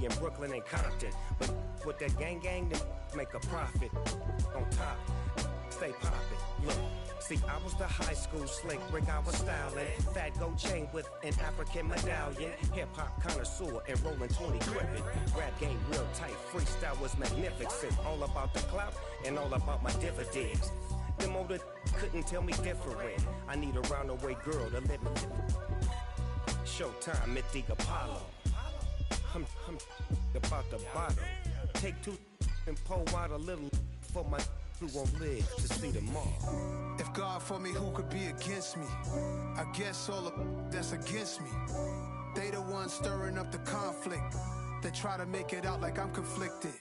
in Brooklyn and Compton. But with that gang, then make a profit. On top, stay poppin'. Look, see, I was the high school slick Rick, I was styling. Fat gold chain with an African medallion. Hip-hop connoisseur and rolling 20 crippin'. Rap game real tight, freestyle was magnificent. All about the clout and all about my dividends. Them older couldn't tell me different. I need a roundaway girl to live with. Showtime at the Apollo. I'm about the bottom. Take two and pull out a little for my who won't live to see tomorrow. If God for me, who could be against me? I guess all of that's against me. They the ones stirring up the conflict. They try to make it out like I'm conflicted.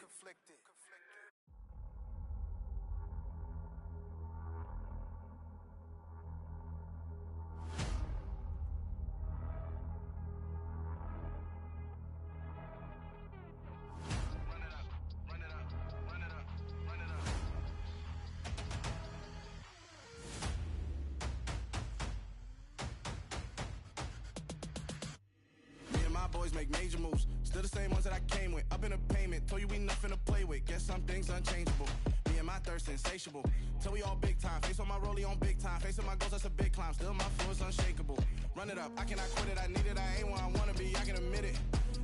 Boys make major moves, still the same ones that I came with. Up in a payment, told you we nothing to play with. Guess some things unchangeable. Me and my thirst insatiable. Till we all big time. Face on my rollie on big time. Facing my goals, that's a big climb. Still my flow is unshakable. Run it up, I cannot quit it. I need it, I ain't where I wanna be. I can admit it.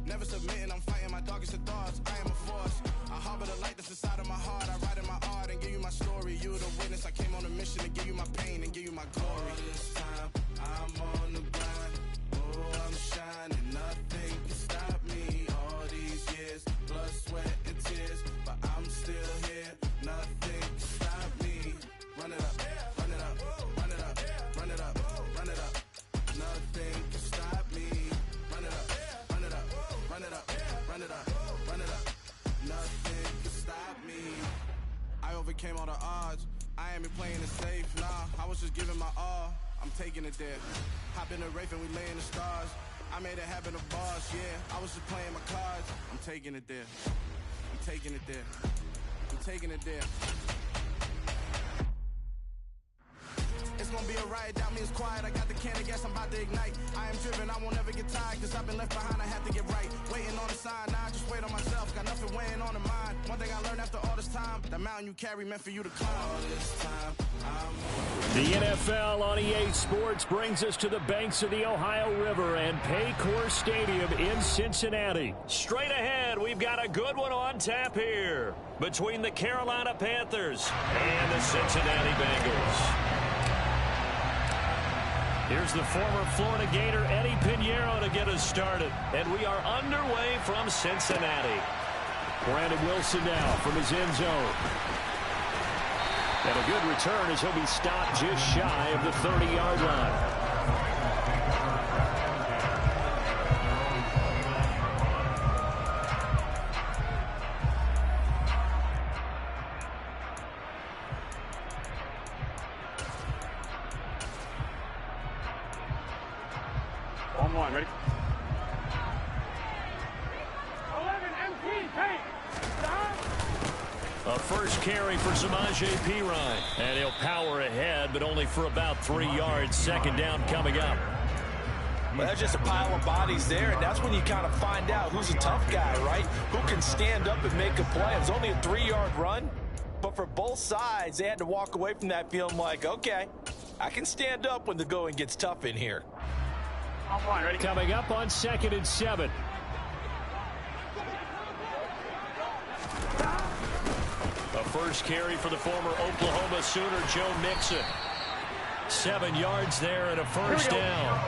Never submitting, I'm fighting my darkest of thoughts. I am a force. I harbor the light that's inside of my heart. I write in my art and give you my story. You the witness. I came on a mission to give you my pain and give you my glory. All this time, I'm on the grind. Oh, I'm shining. Nothing can stop me. All these years, blood, sweat, and tears, but I'm still here. Nothing can stop me. Run it up, run it up, run it up, run it up, run it up. Nothing can stop me. Run it up, run it up, run it up, run it up, run it up. Nothing can stop me. I overcame all the odds. I ain't been playing it safe, nah. I was just giving my all. I'm taking it there. Hop in the Wraith and we lay in the stars. I made it happen, the boss, yeah. I was just playing my cards. I'm taking it there. I'm taking it there. I'm taking it there. It's gonna be a riot, doubt me it's quiet. I got the can of gas, I'm about to ignite. I am driven, I won't ever get tired, cause I've been left behind, I have to get right. Waiting on the sign, now I just wait on myself. Got nothing weighing on the mind. One thing I learned after all this time, the mountain you carry meant for you to climb. All this time, the NFL on EA Sports brings us to the banks of the Ohio River and Paycor Stadium in Cincinnati. Straight ahead, we've got a good one on tap here between the Carolina Panthers and the Cincinnati Bengals. Here's the former Florida Gator Eddie Pinheiro to get us started. And we are underway from Cincinnati. Brandon Wilson now from his end zone. And a good return as he'll be stopped just shy of the 30-yard line. On one, ready? 11 MP, paint. A first carry for Samaje Perine. And he'll power ahead, but only for about 3 yards. Second down coming up. Well, that's just a pile of bodies there, and that's when you kind of find out who's a tough guy, right? Who can stand up and make a play. It was only a 3-yard run, but for both sides, they had to walk away from that feeling like, okay, I can stand up when the going gets tough in here. Ready? Coming up on 2nd and 7. A first carry for the former Oklahoma Sooner, Joe Mixon. 7 yards there and a first down.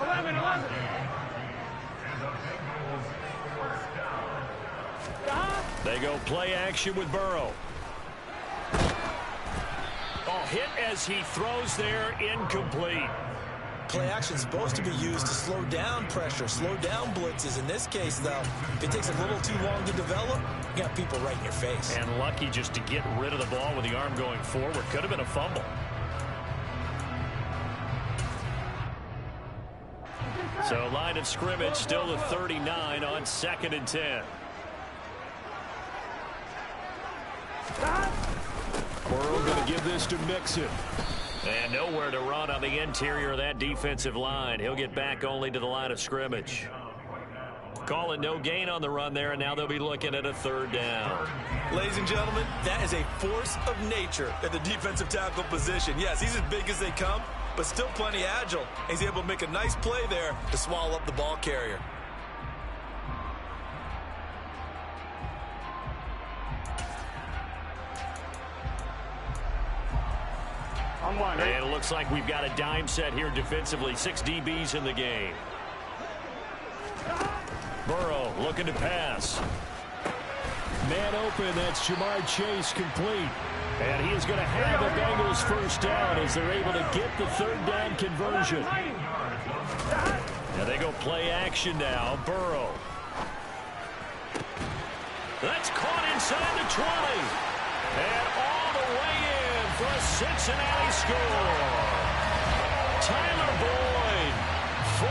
11. They go play action with Burrow. Oh, hit as he throws there, incomplete. Play action is supposed to be used to slow down pressure, slow down blitzes. In this case, though, if it takes a little too long to develop, you got people right in your face. And lucky just to get rid of the ball with the arm going forward. Could have been a fumble. So line of scrimmage still the 39 on 2nd and 10. Burrow going to give this to Mixon. And nowhere to run on the interior of that defensive line. He'll get back only to the line of scrimmage. Call it no gain on the run there, and now they'll be looking at a 3rd down. Ladies and gentlemen, that is a force of nature at the defensive tackle position. Yes, he's as big as they come, but still plenty agile. He's able to make a nice play there to swallow up the ball carrier. And it looks like we've got a dime set here defensively. 6 DBs in the game. Burrow looking to pass. Man open, that's Jamar Chase complete. And he is going to have the Bengals 1st down as they're able to get the 3rd down conversion. Now they go play action now. Burrow. That's caught inside the 20. And all the way in for a Cincinnati score. Tyler Boyd, 48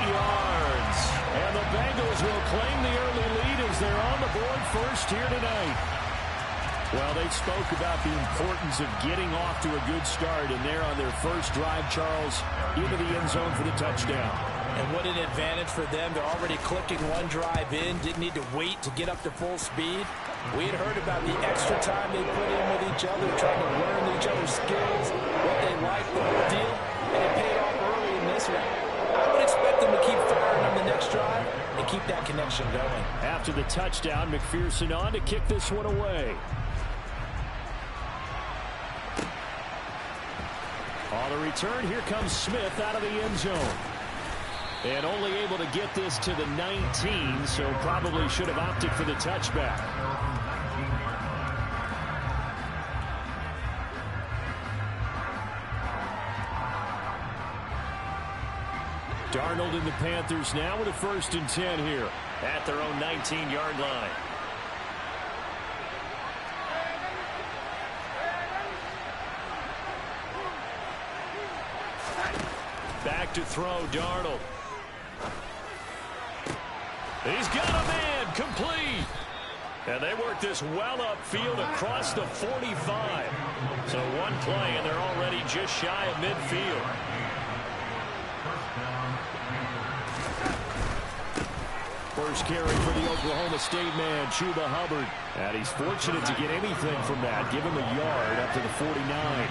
yards. And the Bengals will claim the early lead as they're on the board first here tonight. Well, they spoke about the importance of getting off to a good start, and they're on their first drive, Charles, into the end zone for the touchdown. And what an advantage for them. They're already clicking one drive in, didn't need to wait to get up to full speed. We had heard about the extra time they put in with each other, trying to learn each other's skills, what they like, the whole deal, and it paid off early in this one. I would expect them to keep firing on the next drive and keep that connection going. After the touchdown, McPherson on to kick this one away. On the return, here comes Smith out of the end zone. And only able to get this to the 19, so probably should have opted for the touchback. Darnold and the Panthers now with a 1st and 10 here at their own 19-yard line. Back to throw, Darnold. He's got a man, complete. And they work this well upfield across the 45. So one play, and they're already just shy of midfield. First carry for the Oklahoma State man, Chuba Hubbard. And he's fortunate to get anything from that. Give him a yard up to the 49.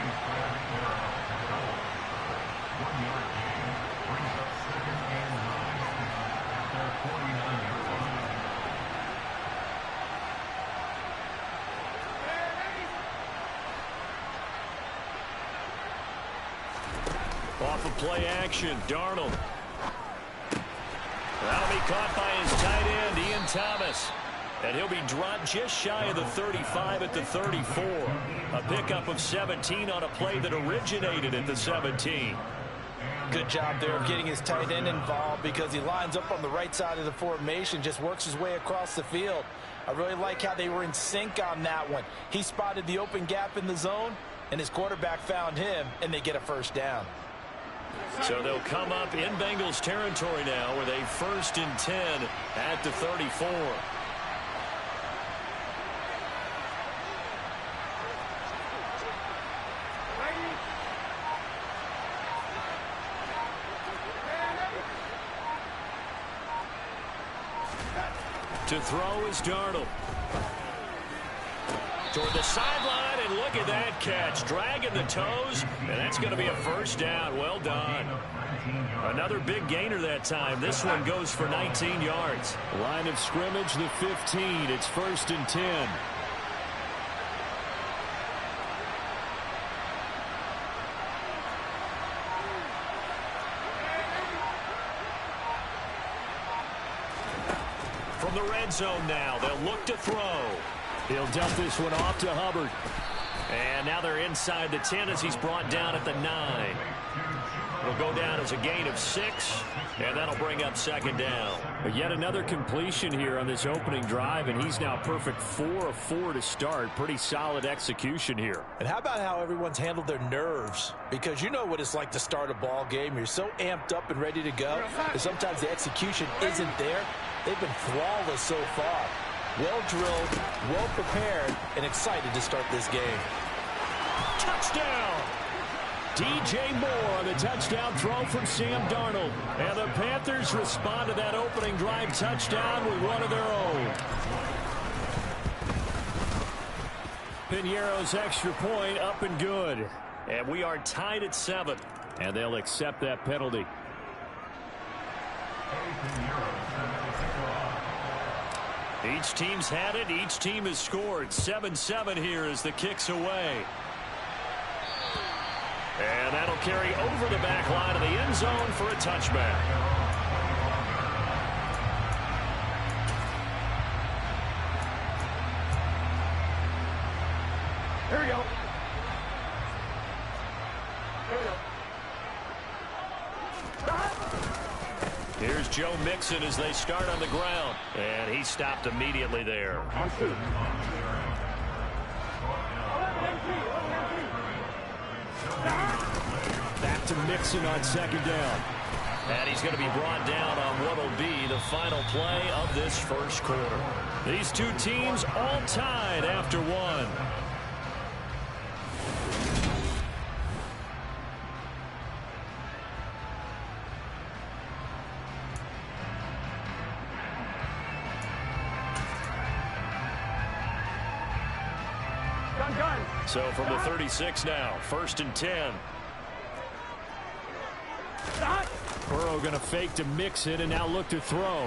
Off of play action, Darnold. That'll be caught by his tight end, Ian Thomas. And he'll be dropped just shy of the 35 at the 34. A pickup of 17 on a play that originated at the 17. Good job there of getting his tight end involved because he lines up on the right side of the formation, just works his way across the field. I really like how they were in sync on that one. He spotted the open gap in the zone, and his quarterback found him, and they get a 1st down. So they'll come up in Bengals territory now with a 1st and 10 at the 34. To throw is Darnold. Toward the sideline, and look at that catch. Dragging the toes, and that's going to be a 1st down. Well done. Another big gainer that time. This one goes for 19 yards. Line of scrimmage, the 15. It's 1st and 10. From the red zone now, they'll look to throw. He'll dump this one off to Hubbard. And now they're inside the 10 as he's brought down at the 9. It'll go down as a gain of 6, and that'll bring up 2nd down. But yet another completion here on this opening drive, and he's now perfect 4 of 4 to start. Pretty solid execution here. And how about how everyone's handled their nerves? Because you know what it's like to start a ball game. You're so amped up and ready to go, and sometimes the execution isn't there. They've been flawless so far. Well drilled, well prepared, and excited to start this game. Touchdown! DJ Moore on the touchdown throw from Sam Darnold. And the Panthers respond to that opening drive touchdown with one of their own. Piñeiro's extra point up and good. And we are tied at 7. And they'll accept that penalty. Each team's had it. Each team has scored. 7-7 here as the kick's away. And that'll carry over the back line of the end zone for a touchback. Here we go. Here we go. Here's Joe Mixon as they start on the ground. And he stopped immediately there. Back to Mixon on second down. And he's going to be brought down on what will be the final play of this first quarter. These two teams all tied after one. So from the 36 now, 1st and 10. Burrow going to fake to Mixon and now look to throw.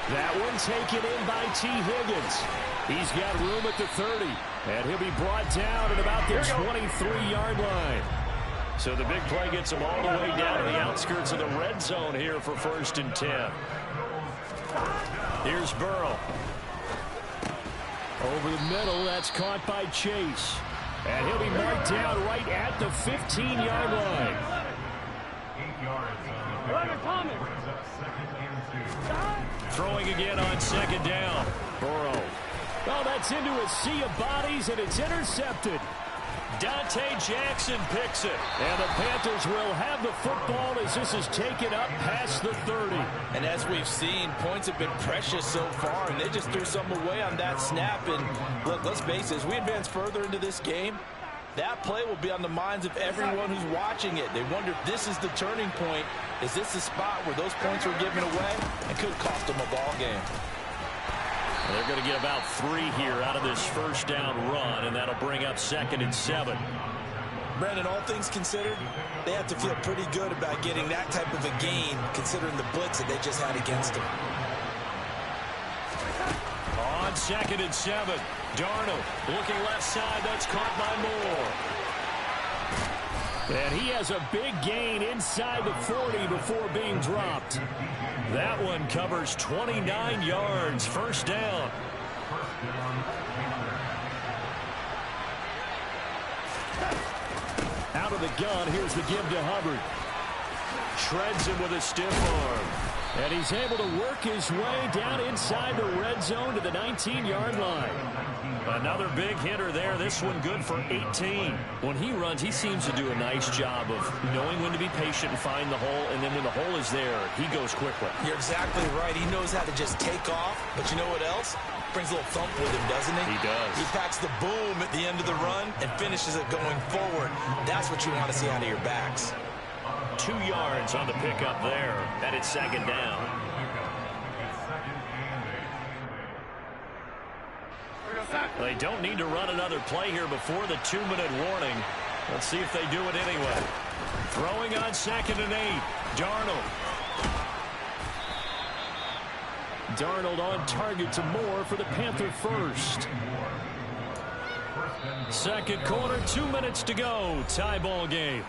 That one taken in by T. Higgins. He's got room at the 30. And he'll be brought down at about the 23-yard line. So the big play gets him all the way down to the outskirts of the red zone here for 1st and 10. Here's Burrow. Over the middle, that's caught by Chase. And he'll be marked down right at the 15-yard line. 11 coming. Throwing again on second down. Burrow. Oh, that's into a sea of bodies, and it's intercepted. Dante Jackson picks it. And the Panthers will have the football as this is taken up past the 30. And as we've seen, points have been precious so far, and they just threw something away on that snap. And look, let's face it, as we advance further into this game, that play will be on the minds of everyone who's watching it. They wonder if this is the turning point. Is this the spot where those points were given away and could cost them a ball game? They're going to get about 3 here out of this first down run, and that'll bring up 2nd and 7. Brandon, all things considered, they have to feel pretty good about getting that type of a gain, considering the blitz that they just had against them. On 2nd and 7, Darnold looking left side. That's caught by Moore. And he has a big gain inside the 40 before being dropped. That one covers 29 yards. 1st down. Out of the gun, here's the give to Hubbard. Shreds him with a stiff arm. And he's able to work his way down inside the red zone to the 19-yard line. Another big hitter there. This one good for 18. When he runs, he seems to do a nice job of knowing when to be patient and find the hole. And then when the hole is there, he goes quickly. You're exactly right. He knows how to just take off. But you know what else? Brings a little thump with him, doesn't he? He does. He packs the boom at the end of the run and finishes it going forward. That's what you want to see out of your backs. 2 yards on the pickup there. That is 2nd down. They don't need to run another play here before the 2-minute warning. Let's see if they do it anyway. Throwing on 2nd and 8. Darnold. Darnold on target to Moore for the Panther first. Second quarter, 2 minutes to go. Tie ball game.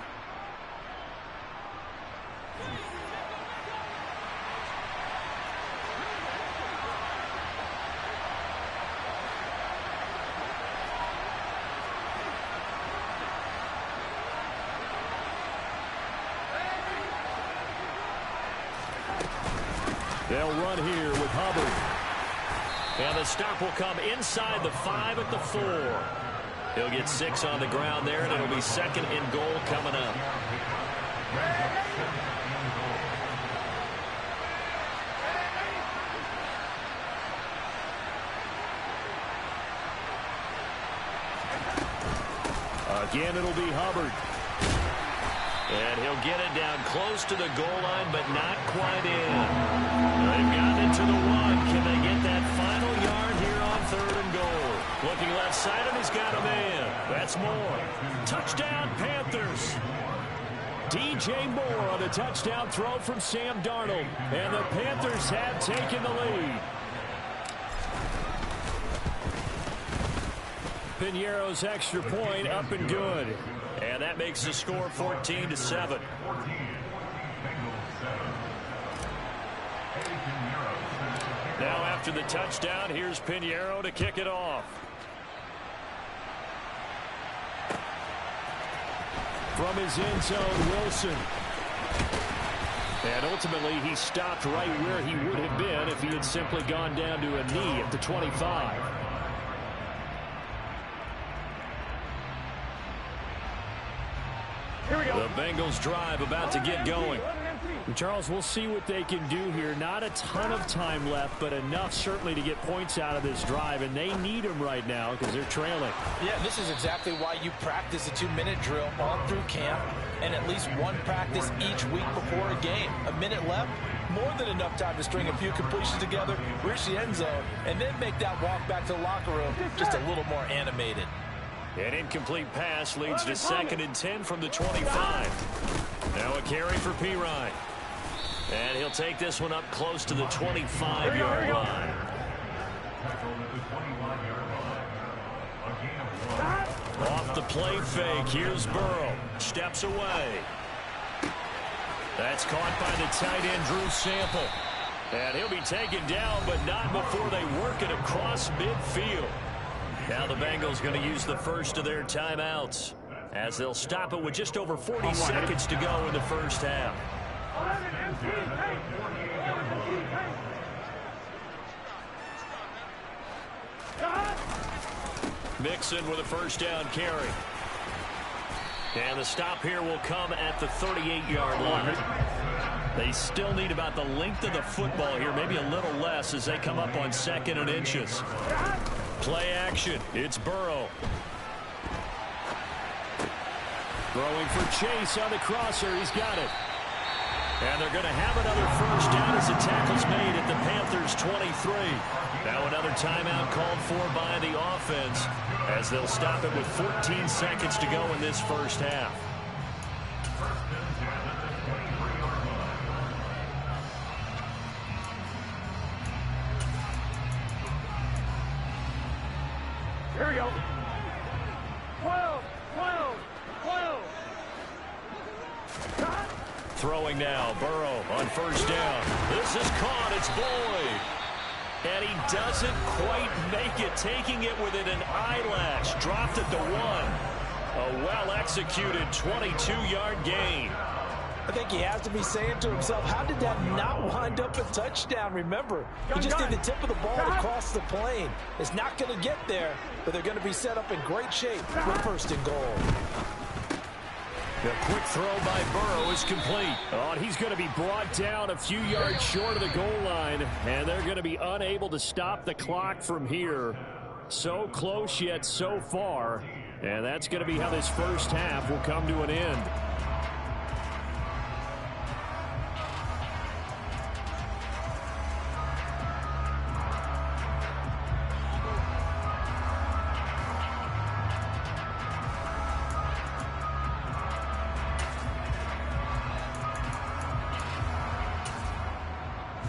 They'll run here with Hubbard. And the stop will come inside the 5 at the 4. He'll get 6 on the ground there, and it'll be 2nd and goal coming up. A Again, it'll be Hubbard. And he'll get it down close to the goal line, but not quite in. They've gotten it to the 1. Can they get that final yard here on 3rd and goal? Looking left side, and he's got a man. That's Moore. Touchdown, Panthers. DJ Moore on a touchdown throw from Sam Darnold. And the Panthers have taken the lead. Piñeiro's extra point up and good. And that makes the score 14-7. Now after the touchdown, here's Piñeiro to kick it off. From his end zone, Wilson. And ultimately, he stopped right where he would have been if he had simply gone down to a knee at the 25. Here we go. The Bengals drive about to get going. Charles, we'll see what they can do here. Not a ton of time left, but enough certainly to get points out of this drive, and they need them right now because they're trailing. Yeah, this is exactly why you practice a 2-minute drill all through camp and at least one practice each week before a game. A minute left, more than enough time to string a few completions together, reach the end zone, and then make that walk back to the locker room just a little more animated. An incomplete pass leads to 2nd and 10 from the 25. Now a carry for Pirine. And he'll take this one up close to the 25-yard line. Off the play fake, here's Burrow. Steps away. That's caught by the tight end, Drew Sample. And he'll be taken down, but not before they work it across midfield. Now the Bengals going to use the first of their timeouts as they'll stop it with just over 40 seconds to go in the first half. Mixon with a first down carry. And the stop here will come at the 38-yard line. They still need about the length of the football here, maybe a little less as they come up on 2nd and inches. Play action. It's Burrow. Throwing for Chase on the crosser. He's got it. And they're going to have another first down as the tackle's made at the Panthers' 23. Now another timeout called for by the offense as they'll stop it with 14 seconds to go in this first half. Here we go. 12, 12, 12. Throwing now, Burrow on first down. This is caught, it's Boyd. And he doesn't quite make it, taking it within an eyelash. Dropped it to 1. A well-executed 22-yard gain. I think he has to be saying to himself, how did that not wind up a touchdown? Remember, he just did the tip of the ball across the plane. It's not going to get there, but they're going to be set up in great shape for 1st and goal. The quick throw by Burrow is complete. Oh, and he's going to be brought down a few yards short of the goal line, and they're going to be unable to stop the clock from here. So close yet so far, and that's going to be how this first half will come to an end.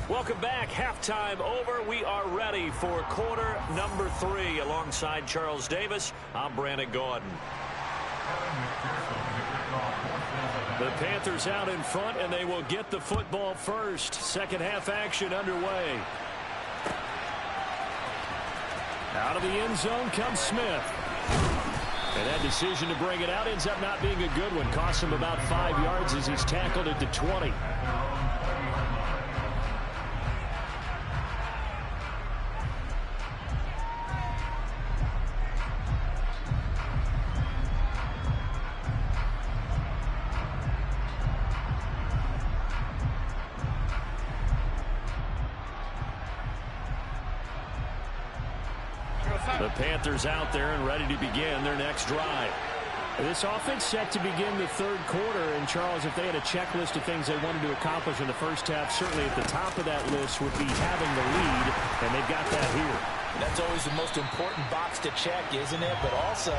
Welcome back. Halftime over. We are ready for quarter number 3. Alongside Charles Davis, I'm Brandon Gaudin. The Panthers out in front, and they will get the football first. Second half action underway. Out of the end zone comes Smith. And that decision to bring it out ends up not being a good one. Costs him about 5 yards as he's tackled at the 20. The Panthers out there and ready to begin their next drive. This offense set to begin the third quarter. And, Charles, if they had a checklist of things they wanted to accomplish in the first half, certainly at the top of that list would be having the lead, and they've got that here. That's always the most important box to check, isn't it? But also,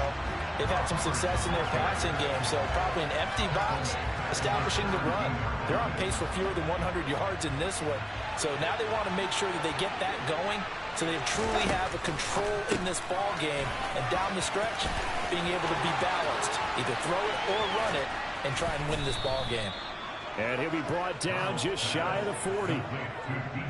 they've had some success in their passing game, so probably an empty box, establishing the run. They're on pace for fewer than 100 yards in this one, so now they want to make sure that they get that going so they truly have a control in this ball game, and down the stretch, being able to be balanced, either throw it or run it, and try and win this ball game. And he'll be brought down just shy of the 40.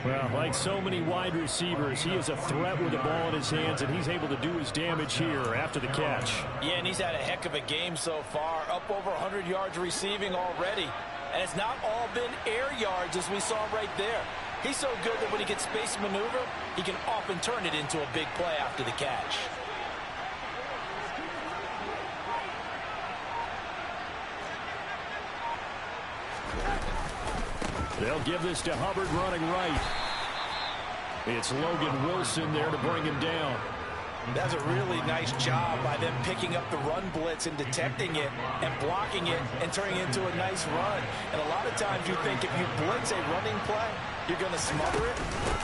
Well, like so many wide receivers, he is a threat with the ball in his hands, and he's able to do his damage here after the catch. Yeah, and he's had a heck of a game so far, up over 100 yards receiving already. And it's not all been air yards, as we saw right there. He's so good that when he gets space to maneuver, he can often turn it into a big play after the catch. They'll give this to Hubbard running right. It's Logan Wilson there to bring him down. That's a really nice job by them picking up the run blitz and detecting it and blocking it and turning it into a nice run. And a lot of times you think if you blitz a running play, you're going to smother it.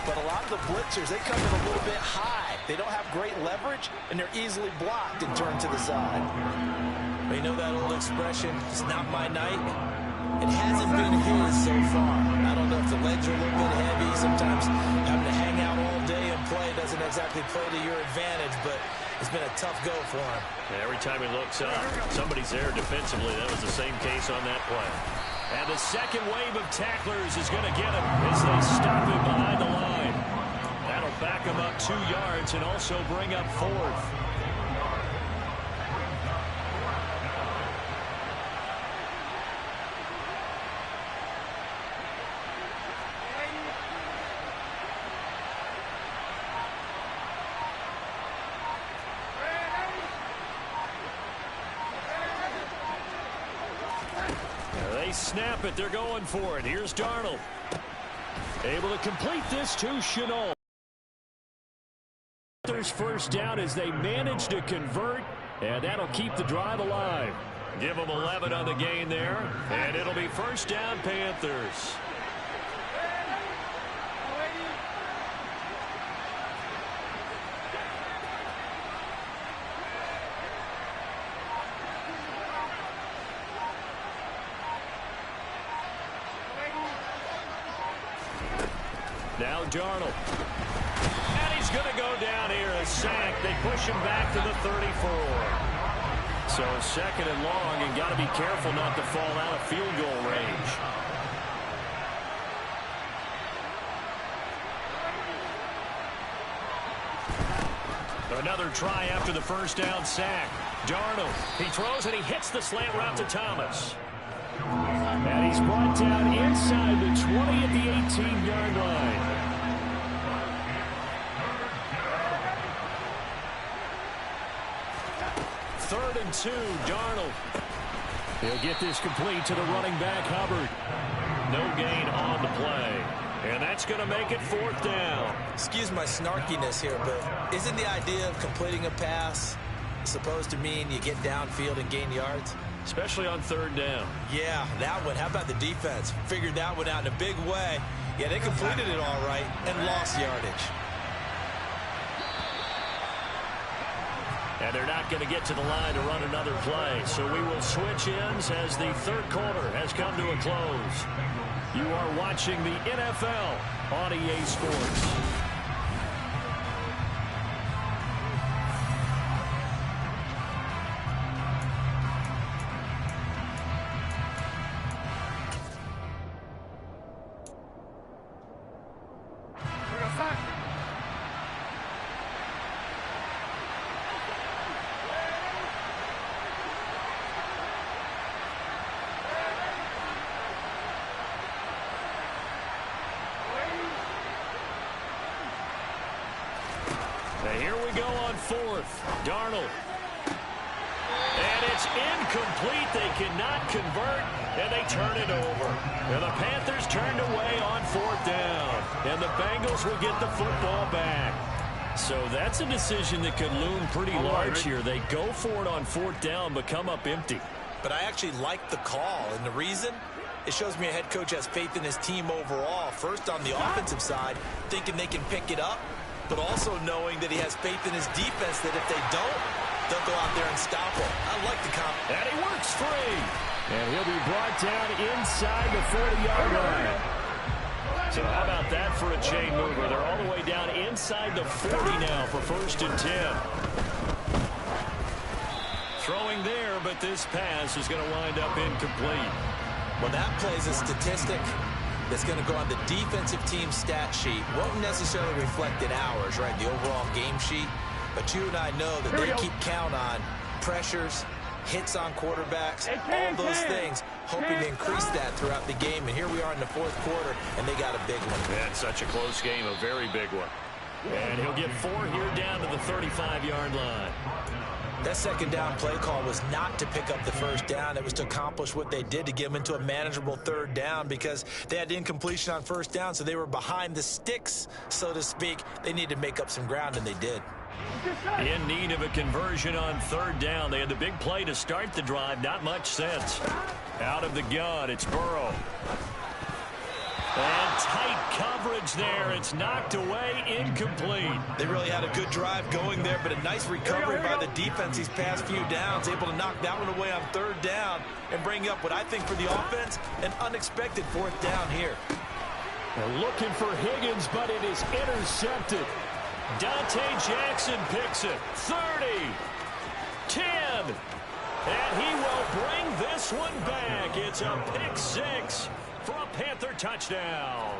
But a lot of the blitzers, they come in a little bit high. They don't have great leverage, and they're easily blocked and turned to the side. But you know that old expression, it's not my night? It hasn't been his so far. I don't know if the legs are a little bit heavy. Sometimes having to hang out all day and play doesn't exactly play to your advantage, but it's been a tough go for him. Yeah, every time he looks up, somebody's there defensively. That was the same case on that play. And the second wave of tacklers is going to get him as they stop him behind the line. That'll back him up 2 yards and also bring up 4th. Snap it. They're going for it. Here's Darnold. Able to complete this to Shenault. Panthers first down as they manage to convert, and that'll keep the drive alive. Give them 11 on the gain there, and it'll be first down Panthers. Now Darnold. And he's going to go down here, a sack. They push him back to the 34. So second and long, and got to be careful not to fall out of field goal range. Another try after the first down sack. Darnold, he throws and he hits the slant route to Thomas. And he's brought down inside the 20 at the 18-yard line. Third and 2, Darnold. He'll get this complete to the running back, Hubbard. No gain on the play. And that's going to make it 4th down. Excuse my snarkiness here, but isn't the idea of completing a pass supposed to mean you get downfield and gain yards? Especially on 3rd down. Yeah, that one. How about the defense? Figured that one out in a big way. Yeah, they completed it all right and lost yardage. And they're not going to get to the line to run another play. So we will switch ends as the third quarter has come to a close. You are watching the NFL on EA Sports. Here we go on 4th. Darnold. And it's incomplete. They cannot convert, and they turn it over. And the Panthers turned away on 4th down. And the Bengals will get the football back. So that's a decision that could loom pretty large here. They go for it on 4th down, but come up empty. But I actually like the call, and the reason? It shows me a head coach has faith in his team overall. First on the offensive side, thinking they can pick it up, but also knowing that he has faith in his defense that if they don't, they'll go out there and stop him. I like the comp. And he works free. And he'll be brought down inside the 40-yard line. So how about that for a chain mover? They're all the way down inside the 40 now for 1st and 10. Throwing there, but this pass is going to wind up incomplete. Well, that plays a statistic that's going to go on the defensive team stat sheet. Won't necessarily reflect in ours, right, the overall game sheet. But you and I know that they keep count on pressures, hits on quarterbacks, all those things, hoping to increase that throughout the game. And here we are in the 4th quarter, and they got a big one. And such a close game, a very big one. And he'll get 4 here down to the 35-yard line. That 2nd down play call was not to pick up the 1st down. It was to accomplish what they did, to get them into a manageable 3rd down, because they had incompletion on 1st down, so they were behind the sticks, so to speak. They needed to make up some ground, and they did. In need of a conversion on 3rd down. They had the big play to start the drive. Not much sense. Out of the gun, it's Burrow. And tight coverage there. It's knocked away, incomplete. They really had a good drive going there, but a nice recovery by the defense these past few downs, able to knock that one away on 3rd down and bring up what I think for the offense, an unexpected 4th down here. They're looking for Higgins, but it is intercepted. Dante Jackson picks it. 30, 10, and he will bring this one back. It's a pick 6 for a Panther touchdown.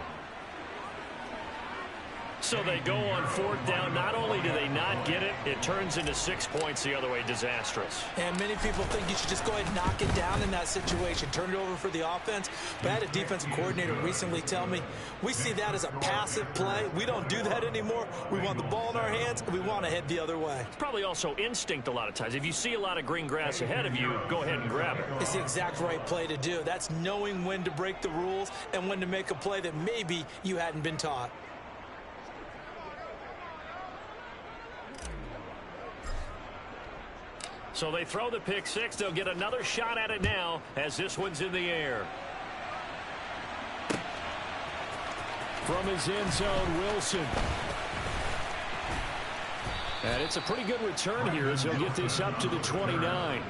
So they go on 4th down. Not only do they not get it, it turns into 6 points the other way. Disastrous. And many people think you should just go ahead and knock it down in that situation. Turn it over for the offense. But I had a defensive coordinator recently tell me, we see that as a passive play. We don't do that anymore. We want the ball in our hands, and we want to head the other way. It's probably also instinct a lot of times. If you see a lot of green grass ahead of you, go ahead and grab it. It's the exact right play to do. That's knowing when to break the rules and when to make a play that maybe you hadn't been taught. So they throw the pick 6. They'll get another shot at it now as this one's in the air. From his end zone, Wilson. And it's a pretty good return here as he'll get this up to the 29.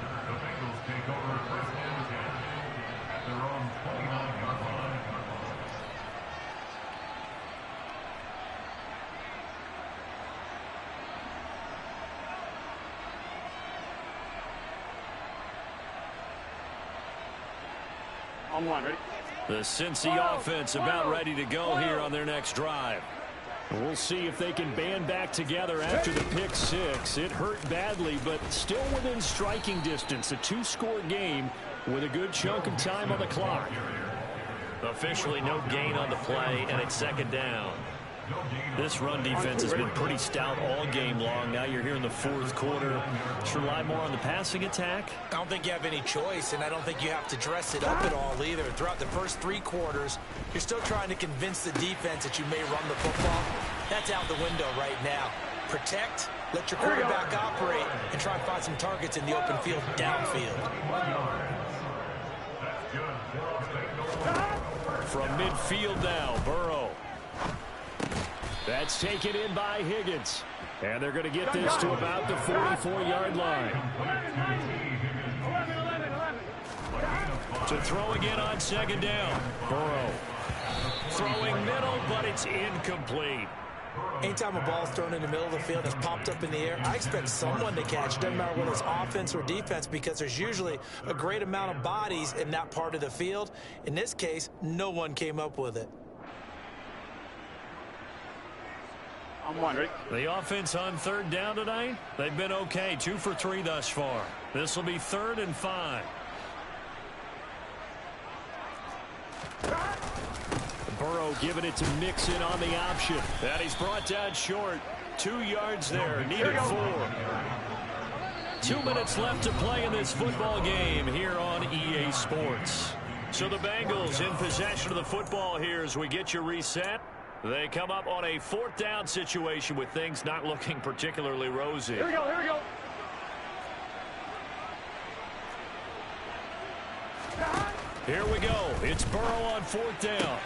On 1, ready? The Cincy offense about ready to go here on their next drive. We'll see if they can band back together after the pick 6. It hurt badly, but still within striking distance. A 2-score game with a good chunk of time on the clock. Officially no gain on the play, and it's 2nd down. This run defense has been pretty stout all game long. Now you're here in the 4th quarter. Should rely more on the passing attack? I don't think you have any choice, and I don't think you have to dress it up at all either. Throughout the first 3 quarters, you're still trying to convince the defense that you may run the football. That's out the window right now. Protect, let your quarterback operate, and try and find some targets in the open field downfield. From midfield now, Burrow. That's taken in by Higgins. And they're going to get this to about the 44-yard line. To throw again on 2nd down. Burrow. Throwing middle, but it's incomplete. Anytime a ball's thrown in the middle of the field that's popped up in the air, I expect someone to catch. It doesn't matter whether it's offense or defense, because there's usually a great amount of bodies in that part of the field. In this case, no one came up with it. On 1, ready? The offense on 3rd down tonight, they've been okay. 2 for 3 thus far. This will be 3rd and 5. Burrow giving it to Mixon on the option. And he's brought down short. 2 yards there. Needed 4. 2 minutes left to play in this football game here on EA Sports. So the Bengals in possession of the football here as we get you reset. They come up on a 4th down situation with things not looking particularly rosy. Here we go, here we go. Here we go. It's Burrow on 4th down.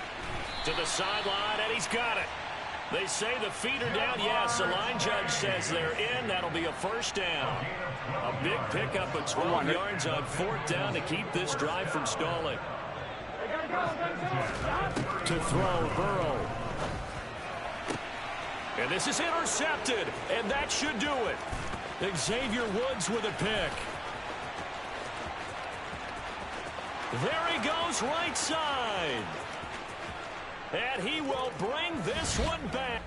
To the sideline, and he's got it. They say the feet are down. Yes, the line judge says they're in. That'll be a 1st down. A big pickup of 12 yards on 4th down to keep this drive from stalling. To throw, Burrow. And this is intercepted, and that should do it. Xavier Woods with a pick. There he goes, right side. And he will bring this one back.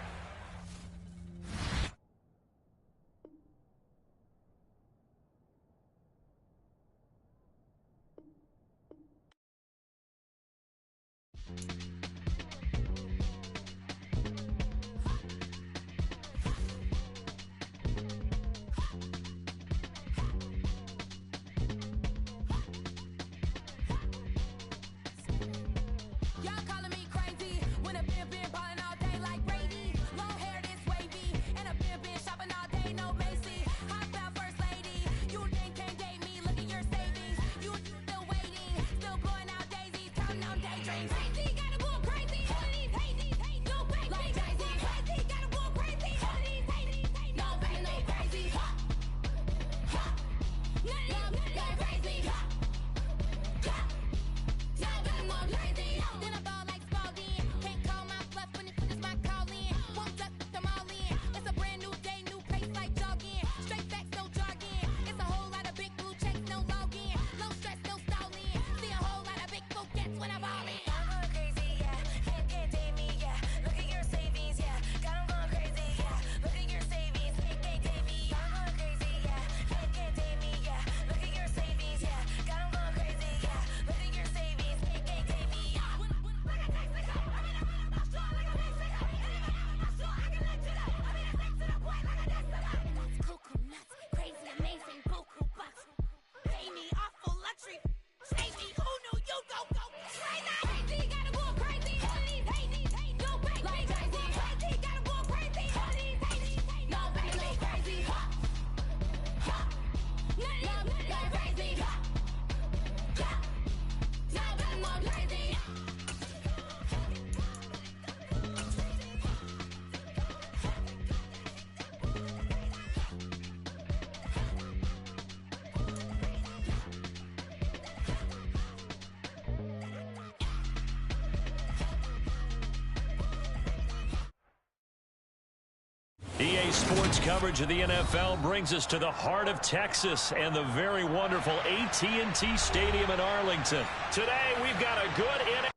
EA Sports coverage of the NFL brings us to the heart of Texas and the very wonderful AT&T Stadium in Arlington. Today, we've got a good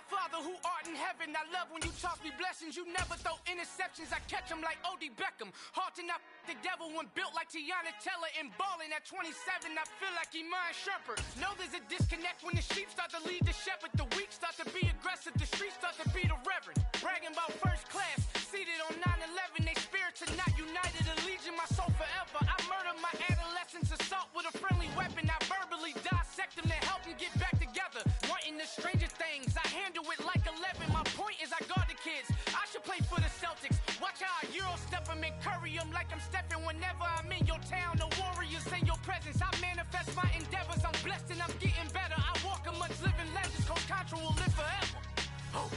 Father who art in heaven, I love when you toss me blessings. You never throw interceptions. I catch them like O.D. Beckham. Hard to not the devil when built like Tiana Teller and balling at 27. I feel like Iman Shumpert. Know there's a disconnect when the sheep start to lead the shepherd. The weak start to be aggressive. The streets start to be the reverend. Bragging about first class. Seated on 9/11. They spirits are not united. Allegiant my soul forever. I murdered my adolescence. Assault with a friendly weapon. I verbally dissect them to help them get back together. Wanting the stranger things. I handle it like 11. My point is I guard the kids. I should play for the Celtics. Watch how I Euro step them and curry them like I'm stepping whenever I'm in your town. The Warriors in your presence. I manifest my endeavors. I'm blessed and I'm getting better. I walk amongst living legends. Coach Contra will live forever. Oh.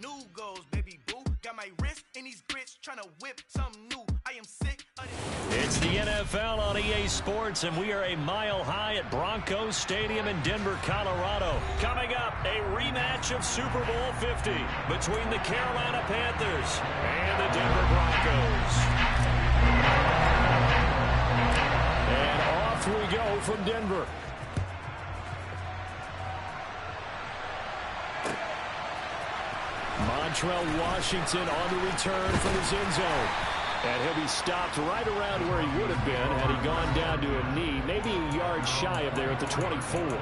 New goals, baby boo. Got my wrist in these grits, trying to whip something new. I am sick of this. It's the NFL on EA Sports, and we are a mile high at Broncos Stadium in Denver, Colorado. Coming up, a rematch of Super Bowl 50 between the Carolina Panthers and the Denver Broncos. And off we go from Denver. Montrell Washington on the return from his end zone. And he'll be stopped right around where he would have been had he gone down to a knee, maybe a yard shy of there at the 24.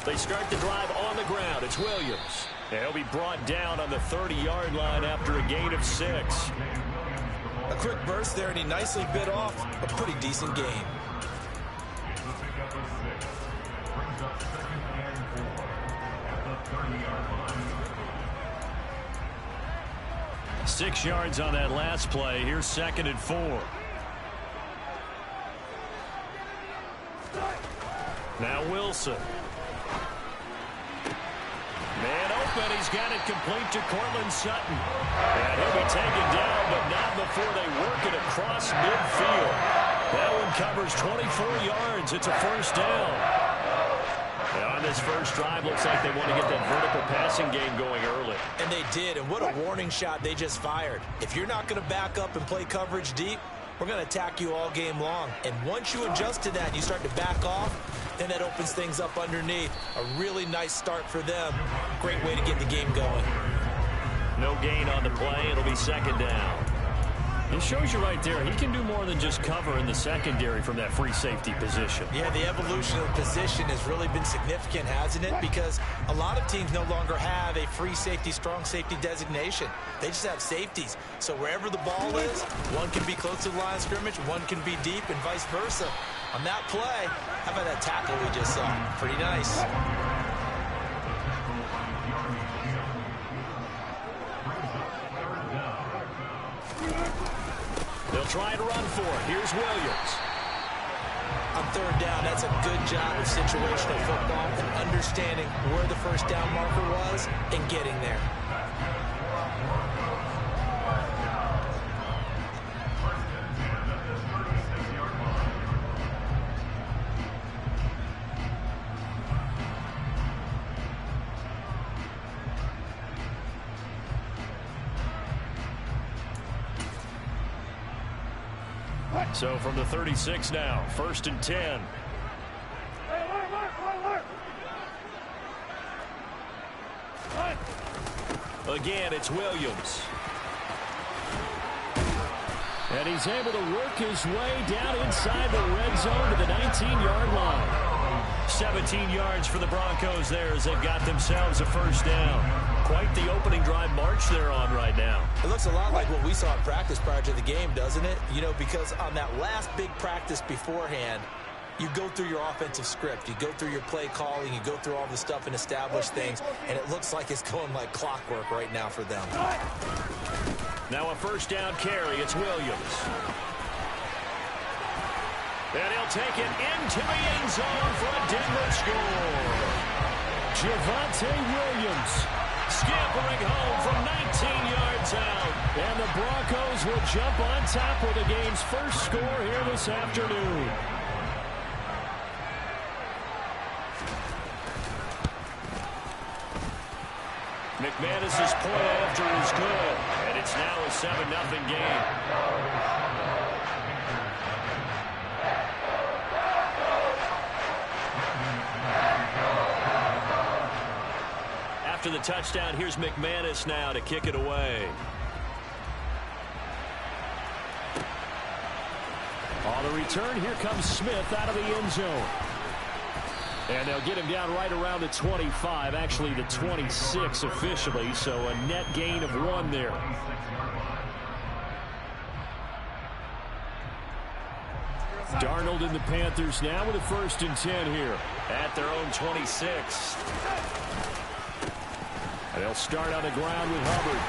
They start the drive on the ground. It's Williams. And he'll be brought down on the 30-yard line after a gain of 6. A quick burst there, and he nicely bit off a pretty decent gain. Six yards on that last play. Here's 2nd and 4. Now Wilson. Man open. He's got it complete to Cortland Sutton. And he'll be taken down, but not before they work it across midfield. That one covers 24 yards. It's a first down. And on this first drive, looks like they want to get that vertical passing game going early. And they did, and what a warning shot they just fired. If you're not going to back up and play coverage deep, we're going to attack you all game long. And once you adjust to that and you start to back off, then that opens things up underneath. A really nice start for them. Great way to get the game going. No gain on the play. It'll be 2nd down. It shows you right there, he can do more than just cover in the secondary from that free safety position. Yeah, the evolution of the position has really been significant, hasn't it? Because a lot of teams no longer have a free safety, strong safety designation. They just have safeties. So wherever the ball is, one can be close to the line of scrimmage, one can be deep, and vice versa. On that play, how about that tackle we just saw? Pretty nice. They'll try to run for it. Here's Williams. On 3rd down, that's a good job of situational football and understanding where the first down marker was and getting there. So from the 36 now, 1st and 10. Again, it's Williams. And he's able to work his way down inside the red zone to the 19-yard line. 17 yards for the Broncos there as they've got themselves a first down. Quite the opening drive march they're on right now. It looks a lot like what we saw in practice prior to the game, doesn't it? You know, because on that last big practice beforehand, you go through your offensive script. You go through your play calling. You go through all the stuff and establish things. And it looks like it's going like clockwork right now for them. Now a first down carry. It's Williams. And he'll take it into the end zone for a Denver score. Javonte Williams scampering home from 19 yards out. And the Broncos will jump on top with the game's first score here this afternoon. McManus's point after is good. And it's now a 7-0 game. After the touchdown, here's McManus now to kick it away. On the return, here comes Smith out of the end zone. And they'll get him down right around the 25, actually the 26 officially, so a net gain of 1 there. Darnold and the Panthers now with a 1st and 10 here at their own 26. And they'll start on the ground with Hubbard.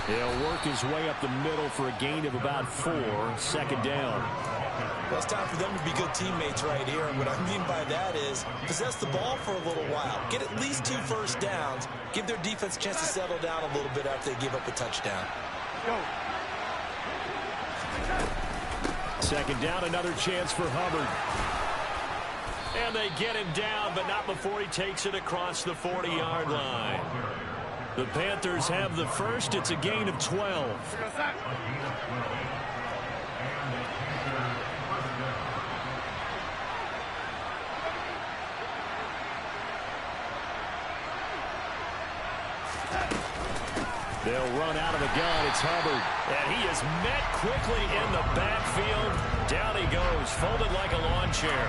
He'll work his way up the middle for a gain of about 4, 2nd down. Well, it's time for them to be good teammates right here. And what I mean by that is possess the ball for a little while. Get at least 2 first downs. Give their defense a chance to settle down a little bit after they give up a touchdown. Go. Second down, another chance for Hubbard. And they get him down, but not before he takes it across the 40-yard line. The Panthers have the first. It's a gain of 12. They'll run out of the gun. It's Hubbard. And he is met quickly in the backfield. Down he goes, folded like a lawn chair.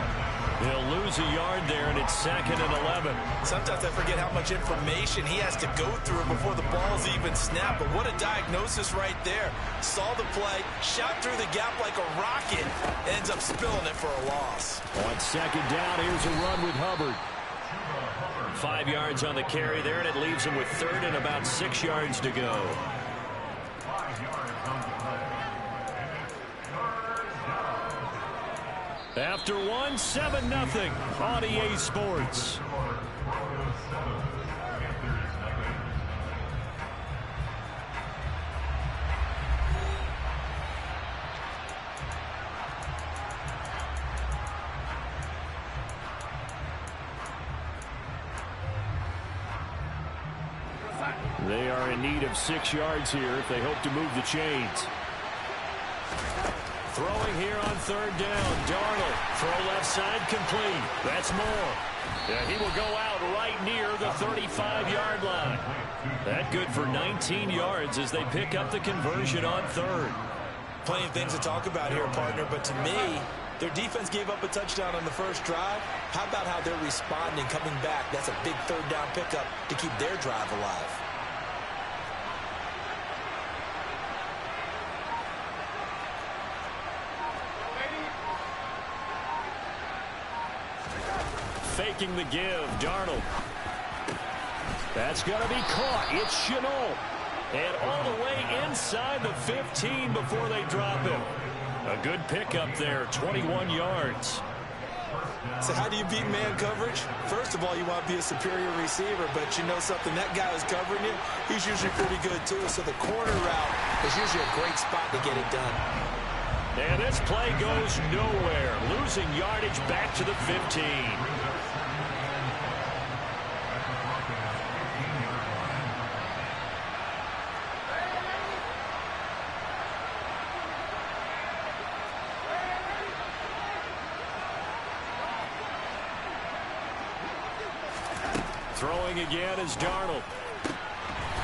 They'll lose a yard there, and it's 2nd and 11. Sometimes I forget how much information he has to go through before the ball's even snapped. But what a diagnosis right there. Saw the play, shot through the gap like a rocket, ends up spilling it for a loss. On 2nd down, here's a run with Hubbard. 5 yards on the carry there, and it leaves him with 3rd and about 6 yards to go. After 1, 7-0 on EA Sports. They are in need of 6 yards here if they hope to move the chains. Throwing here on 3rd down. Darnold. Throw left side complete. That's Moore. And he will go out right near the 35-yard line. That good for 19 yards as they pick up the conversion on 3rd. Plenty of things to talk about here, partner, but to me, their defense gave up a touchdown on the first drive. How about how they're responding, coming back? That's a big 3rd down pickup to keep their drive alive. Faking the give, Darnold. That's going to be caught. It's Chenault. And all the way inside the 15 before they drop him. A good pickup there, 21 yards. So how do you beat man coverage? First of all, you want to be a superior receiver, but you know something, that guy who's covering you, he's usually pretty good too. So the corner route is usually a great spot to get it done. And this play goes nowhere. Losing yardage back to the 15. Throwing again is Darnold.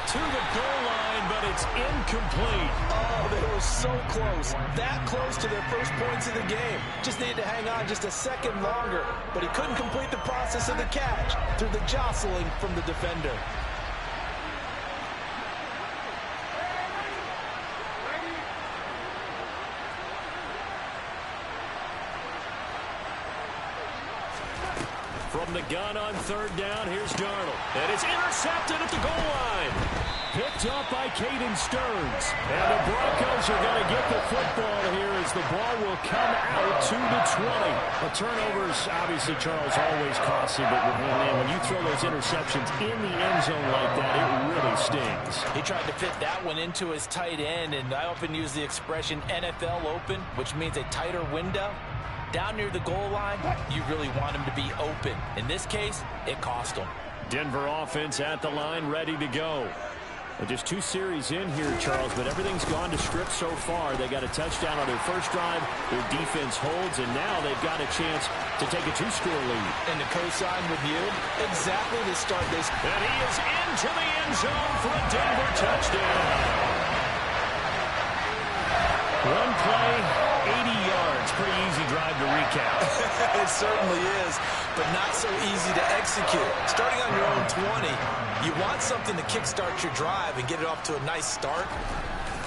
To the goal line, but it's incomplete. Oh, they were so close. That close to their first points of the game. Just needed to hang on just a second longer, but he couldn't complete the process of the catch through the jostling from the defender. From the gun on 3rd down, here's Darnold. And it's intercepted at the goal line. Picked up by Caden Stearns. And the Broncos are going to get the football here as the ball will come out to the 20. The turnovers, obviously, Charles, always costly. But when you throw those interceptions in the end zone like that, it really stings. He tried to fit that one into his tight end, and I often use the expression NFL open, which means a tighter window. Down near the goal line, you really want him to be open. In this case, it cost him. Denver offense at the line, ready to go. Just 2 series in here, Charles, but everything's gone to script so far. They got a touchdown on their first drive. Their defense holds, and now they've got a chance to take a 2-score lead. And to co-sign with you, exactly to start this. And he is into the end zone for a Denver touchdown. One play, 80 yards. Pretty easy drive to recap. It certainly is, but not so easy to execute. Starting on your own 20, you want something to kickstart your drive and get it off to a nice start.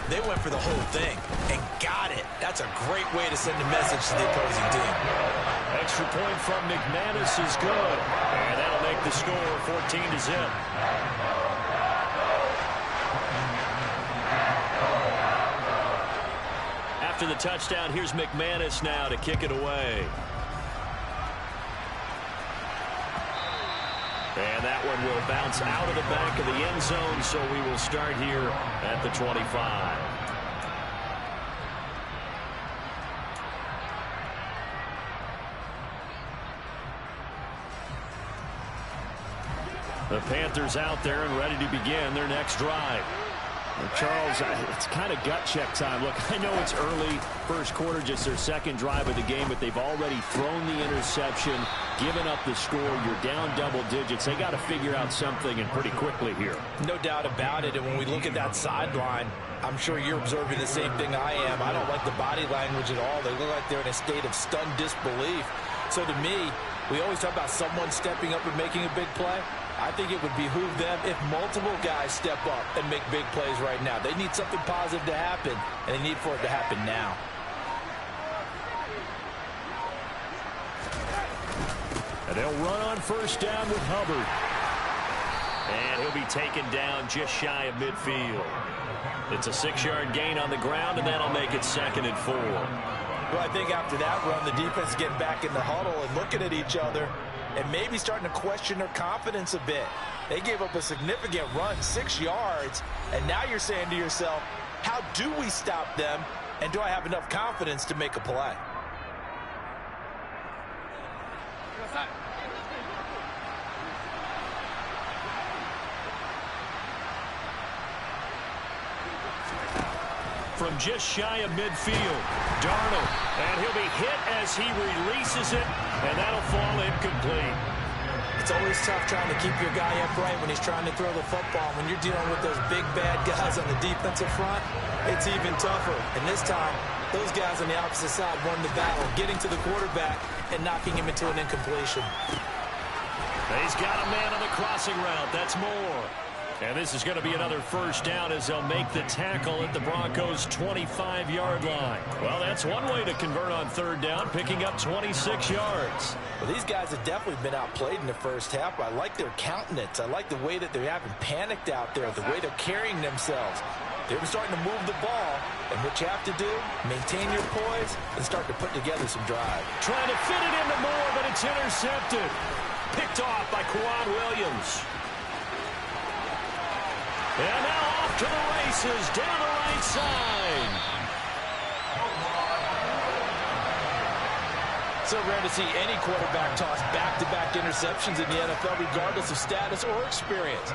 They went for the whole thing and got it. That's a great way to send a message to the opposing team. Extra point from McManus is good, and that'll make the score 14-0. After the touchdown, here's McManus now to kick it away. And that one will bounce out of the back of the end zone, so we will start here at the 25. The Panthers out there and ready to begin their next drive. Charles, it's kind of gut check time. Look, I know it's early, first quarter, just their second drive of the game, but they've already thrown the interception, given up the score. You're down double digits. They got to figure out something, and pretty quickly here. No doubt about it. And when we look at that sideline, I'm sure you're observing the same thing I am. I don't like the body language at all. They look like they're in a state of stunned disbelief. So to me, we always talk about someone stepping up and making a big play. I think it would behoove them if multiple guys step up and make big plays right now. They need something positive to happen, and they need for it to happen now. And they'll run on first down with Hubbard. And he'll be taken down just shy of midfield. It's a 6-yard gain on the ground, and that'll make it 2nd and 4. Well, I think after that run, the defense is getting back in the huddle and looking at each other and maybe starting to question their confidence a bit. They gave up a significant run, 6 yards, and now you're saying to yourself, how do we stop them, and do I have enough confidence to make a play? From just shy of midfield, Darnold, and he'll be hit as he releases it, and that'll fall incomplete. It's always tough trying to keep your guy upright when he's trying to throw the football. When you're dealing with those big, bad guys on the defensive front, it's even tougher. And this time, those guys on the opposite side won the battle, getting to the quarterback and knocking him into an incompletion. He's got a man on the crossing route. That's Moore. And this is going to be another first down as they'll make the tackle at the Broncos' 25-yard line. Well, that's one way to convert on third down, picking up 26 yards. Well, these guys have definitely been outplayed in the first half. I like their countenance. I like the way that they haven't panicked out there, the way they're carrying themselves. They're starting to move the ball, and what you have to do, maintain your poise and start to put together some drive. Trying to fit it into Moore, but it's intercepted. Picked off by Quan Williams. And now off to the races, down the right side. So rare to see any quarterback toss back-to-back interceptions in the NFL, regardless of status or experience.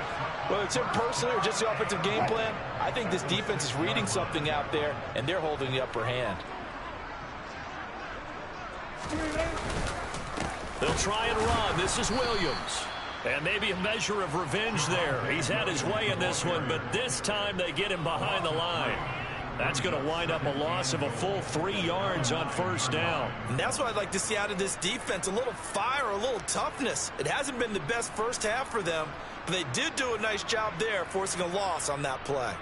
Whether it's him personally or just the offensive game plan, I think this defense is reading something out there, and they're holding the upper hand. They'll try and run. This is Williams. And maybe a measure of revenge there. He's had his way in this one, but this time they get him behind the line. That's going to wind up a loss of a full 3 yards on first down. And that's what I'd like to see out of this defense, a little fire, a little toughness. It hasn't been the best first half for them, but they did do a nice job there, forcing a loss on that play.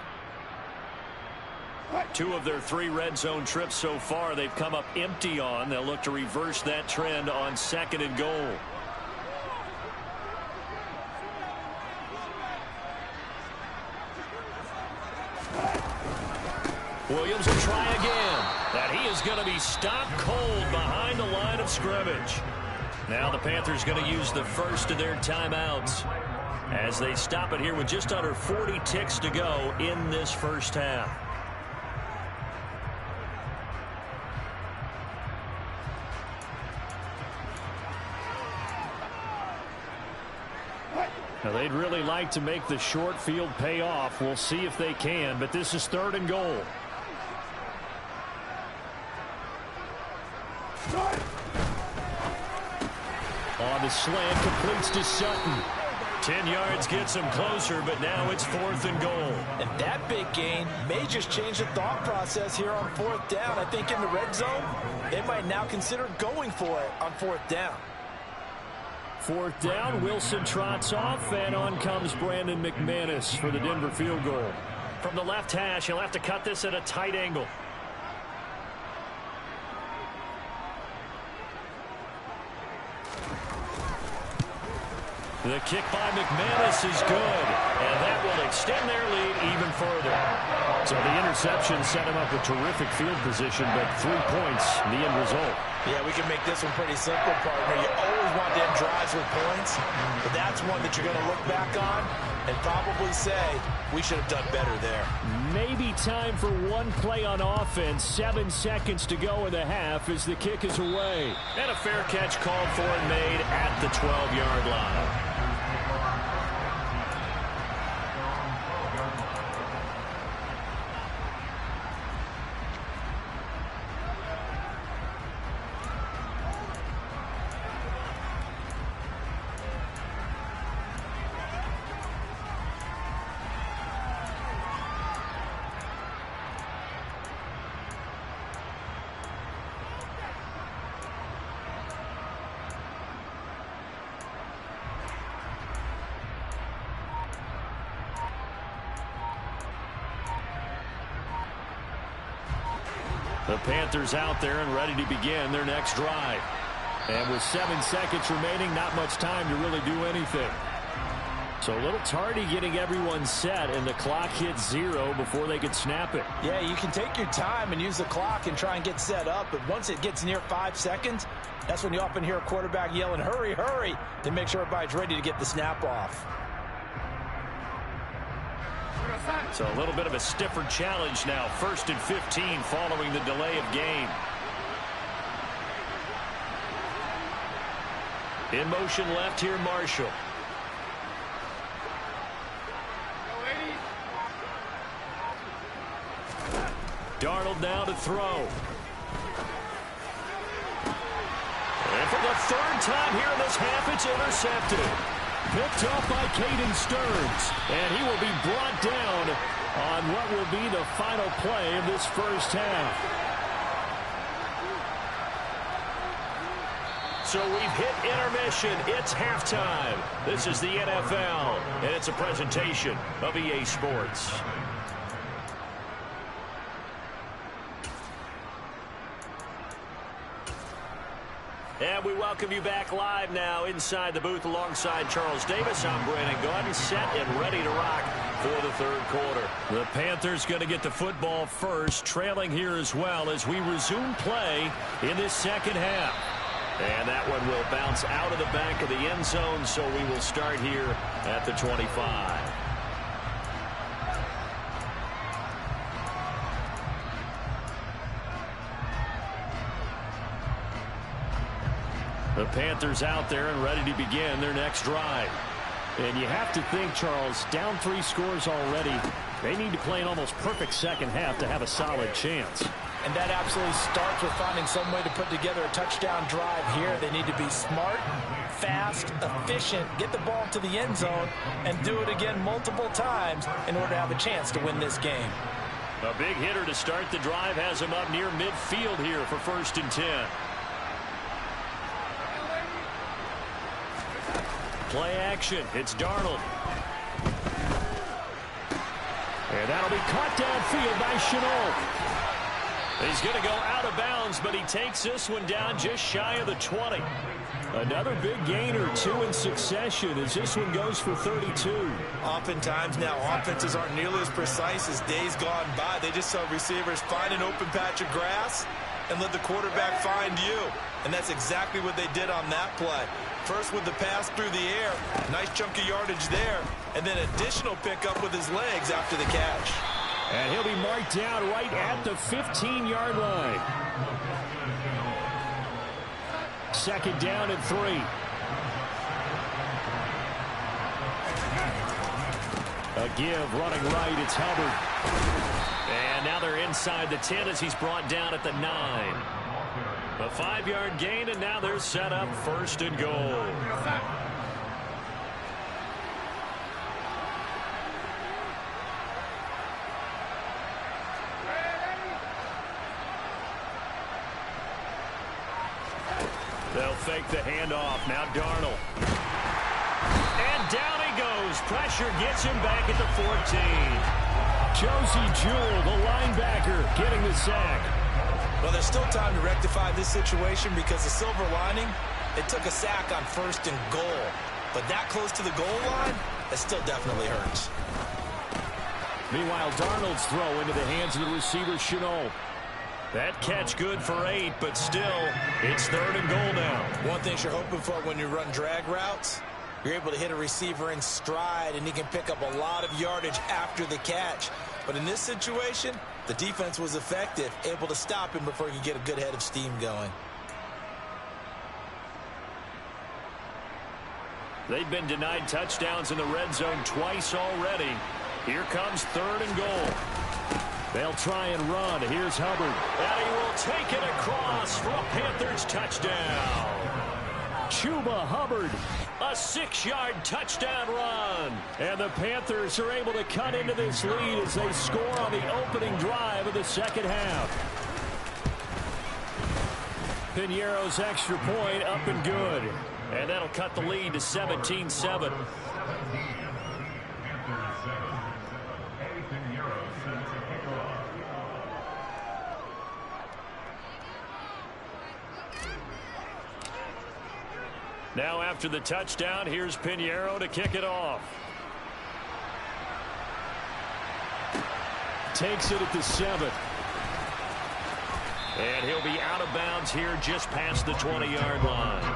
2 of their 3 red zone trips so far they've come up empty on. They'll look to reverse that trend on 2nd and goal. Williams will try again. And he is going to be stopped cold behind the line of scrimmage. Now the Panthers going to use the first of their timeouts as they stop it here with just under 40 ticks to go in this first half. Now they'd really like to make the short field pay off. We'll see if they can, but this is 3rd and goal. On the slant, completes to Sutton. 10 yards gets him closer, but now it's 4th and goal. And that big gain may just change the thought process here on 4th down. I think in the red zone, they might now consider going for it on 4th down. 4th down, Wilson trots off, and on comes Brandon McManus for the Denver field goal. From the left hash, he'll have to cut this at a tight angle. The kick by McManus is good, and that will extend their lead even further. So the interception set him up with terrific field position, but 3 points, the end result. Yeah, we can make this one pretty simple, partner. You always want to end drives with points, but that's one that you're going to look back on and probably say, we should have done better there. Maybe time for one play on offense. 7 seconds to go in the half as the kick is away. And a fair catch called for and made at the 12-yard line. The Panthers out there and ready to begin their next drive. And with 7 seconds remaining, not much time to really do anything. So a little tardy getting everyone set, and the clock hits 0 before they could snap it. Yeah, you can take your time and use the clock and try and get set up, but once it gets near 5 seconds, that's when you often hear a quarterback yelling, hurry, hurry, to make sure everybody's ready to get the snap off. So a little bit of a stiffer challenge now. 1st and 15 following the delay of game. In motion left here, Marshall. Darnold now to throw. And for the 3rd time here in this half, it's intercepted. Picked off by Caden Stearns. And he will be brought down on what will be the final play of this first half. So we've hit intermission. It's halftime. This is the NFL, and it's a presentation of EA Sports. And we welcome you back live now inside the booth alongside Charles Davis. I'm Brandon Gordon, set and ready to rock for the 3rd quarter. The Panthers going to get the football first, trailing here as well as we resume play in this 2nd half. And that one will bounce out of the back of the end zone, so we will start here at the 25. The Panthers out there and ready to begin their next drive. And you have to think, Charles, down 3 scores already. They need to play an almost perfect 2nd half to have a solid chance. And that absolutely starts with finding some way to put together a touchdown drive here. They need to be smart, fast, efficient, get the ball to the end zone, and do it again multiple times in order to have a chance to win this game. A big hitter to start the drive has him up near midfield here for 1st and 10. Play action. It's Darnold. And that'll be caught downfield by Shenault. He's going to go out of bounds, but he takes this one down just shy of the 20. Another big gain or 2 in succession as this one goes for 32. Oftentimes now offenses aren't nearly as precise as days gone by. They just saw receivers find an open patch of grass and let the quarterback find you. And that's exactly what they did on that play. First with the pass through the air, nice chunk of yardage there, and then additional pickup with his legs after the catch. And he'll be marked down right at the 15-yard line. 2nd down and 3. A give running right, it's Hubbard. And now they're inside the 10 as he's brought down at the 9. A 5-yard gain, and now they're set up 1st and goal. They'll fake the handoff. Now Darnold. And down he goes. Pressure gets him back at the 14. Josie Jewell, the linebacker, getting the sack. Well, there's still time to rectify this situation because the silver lining, it took a sack on 1st and goal. But that close to the goal line, it still definitely hurts. Meanwhile, Darnold's throw into the hands of the receiver, Shenault. That catch good for 8, but still, it's 3rd and goal now. One thing you're hoping for when you run drag routes, you're able to hit a receiver in stride, and he can pick up a lot of yardage after the catch. But in this situation, the defense was effective, able to stop him before he could get a good head of steam going. They've been denied touchdowns in the red zone twice already. Here comes 3rd and goal. They'll try and run. Here's Hubbard. And he will take it across for a Panthers touchdown. Chuba Hubbard, a 6-yard touchdown run. And the Panthers are able to cut into this lead as they score on the opening drive of the 2nd half. Piñeiro's extra point up and good. And that'll cut the lead to 17-7. Now after the touchdown, here's Pinheiro to kick it off. Takes it at the 7. And he'll be out of bounds here just past the 20-yard line.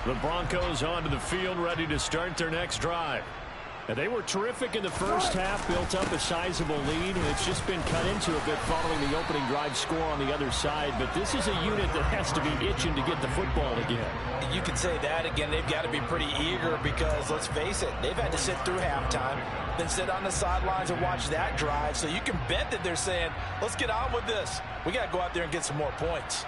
The Broncos onto the field, ready to start their next drive. And they were terrific in the first half, built up a sizable lead, and it's just been cut into a bit following the opening drive score on the other side. But this is a unit that has to be itching to get the football again. You can say that again. They've got to be pretty eager because, let's face it, they've had to sit through halftime, then sit on the sidelines and watch that drive. So you can bet that they're saying, let's get on with this. We got to go out there and get some more points.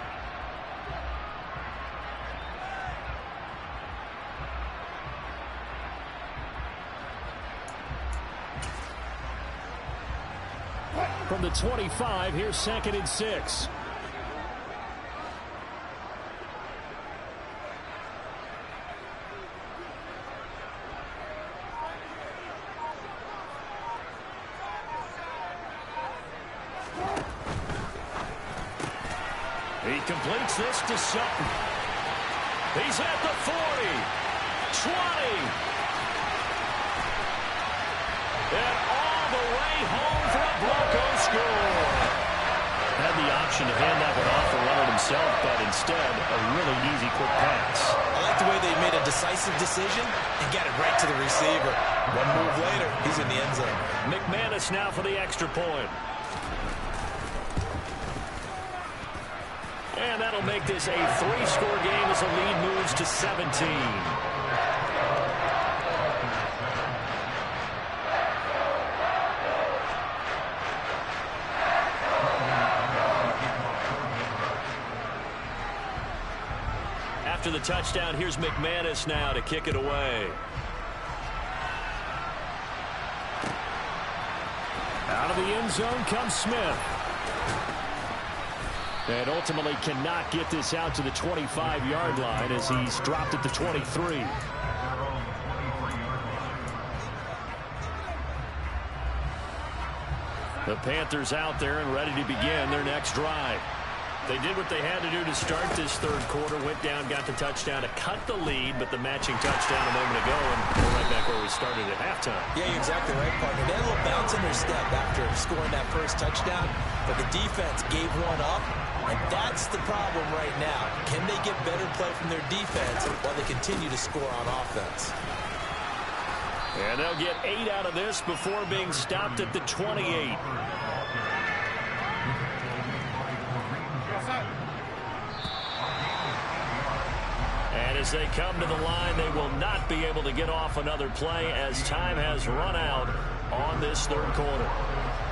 From the 25, here's 2nd and 6. He completes this to Sutton. He's at the 40, 20, and all the way home for a Broncos score. Had the option to hand that one off or run it himself, but instead, a really easy, quick pass. I like the way they made a decisive decision and got it right to the receiver. One move later, he's in the end zone. McManus now for the extra point. And that'll make this a 3-score game as the lead moves to 17. After the touchdown, here's McManus now to kick it away. Out of the end zone comes Smith. And ultimately cannot get this out to the 25-yard line as he's dropped at the 23. The Panthers out there and ready to begin their next drive. They did what they had to do to start this third quarter, went down, got the touchdown to cut the lead, but the matching touchdown a moment ago, and we're right back where we started at halftime. Yeah, you're exactly right, partner. They had a little bounce in their step after scoring that first touchdown, but the defense gave one up, and that's the problem right now. Can they get better play from their defense while they continue to score on offense? And they'll get 8 out of this before being stopped at the 28. And as they come to the line, they will not be able to get off another play as time has run out on this third quarter.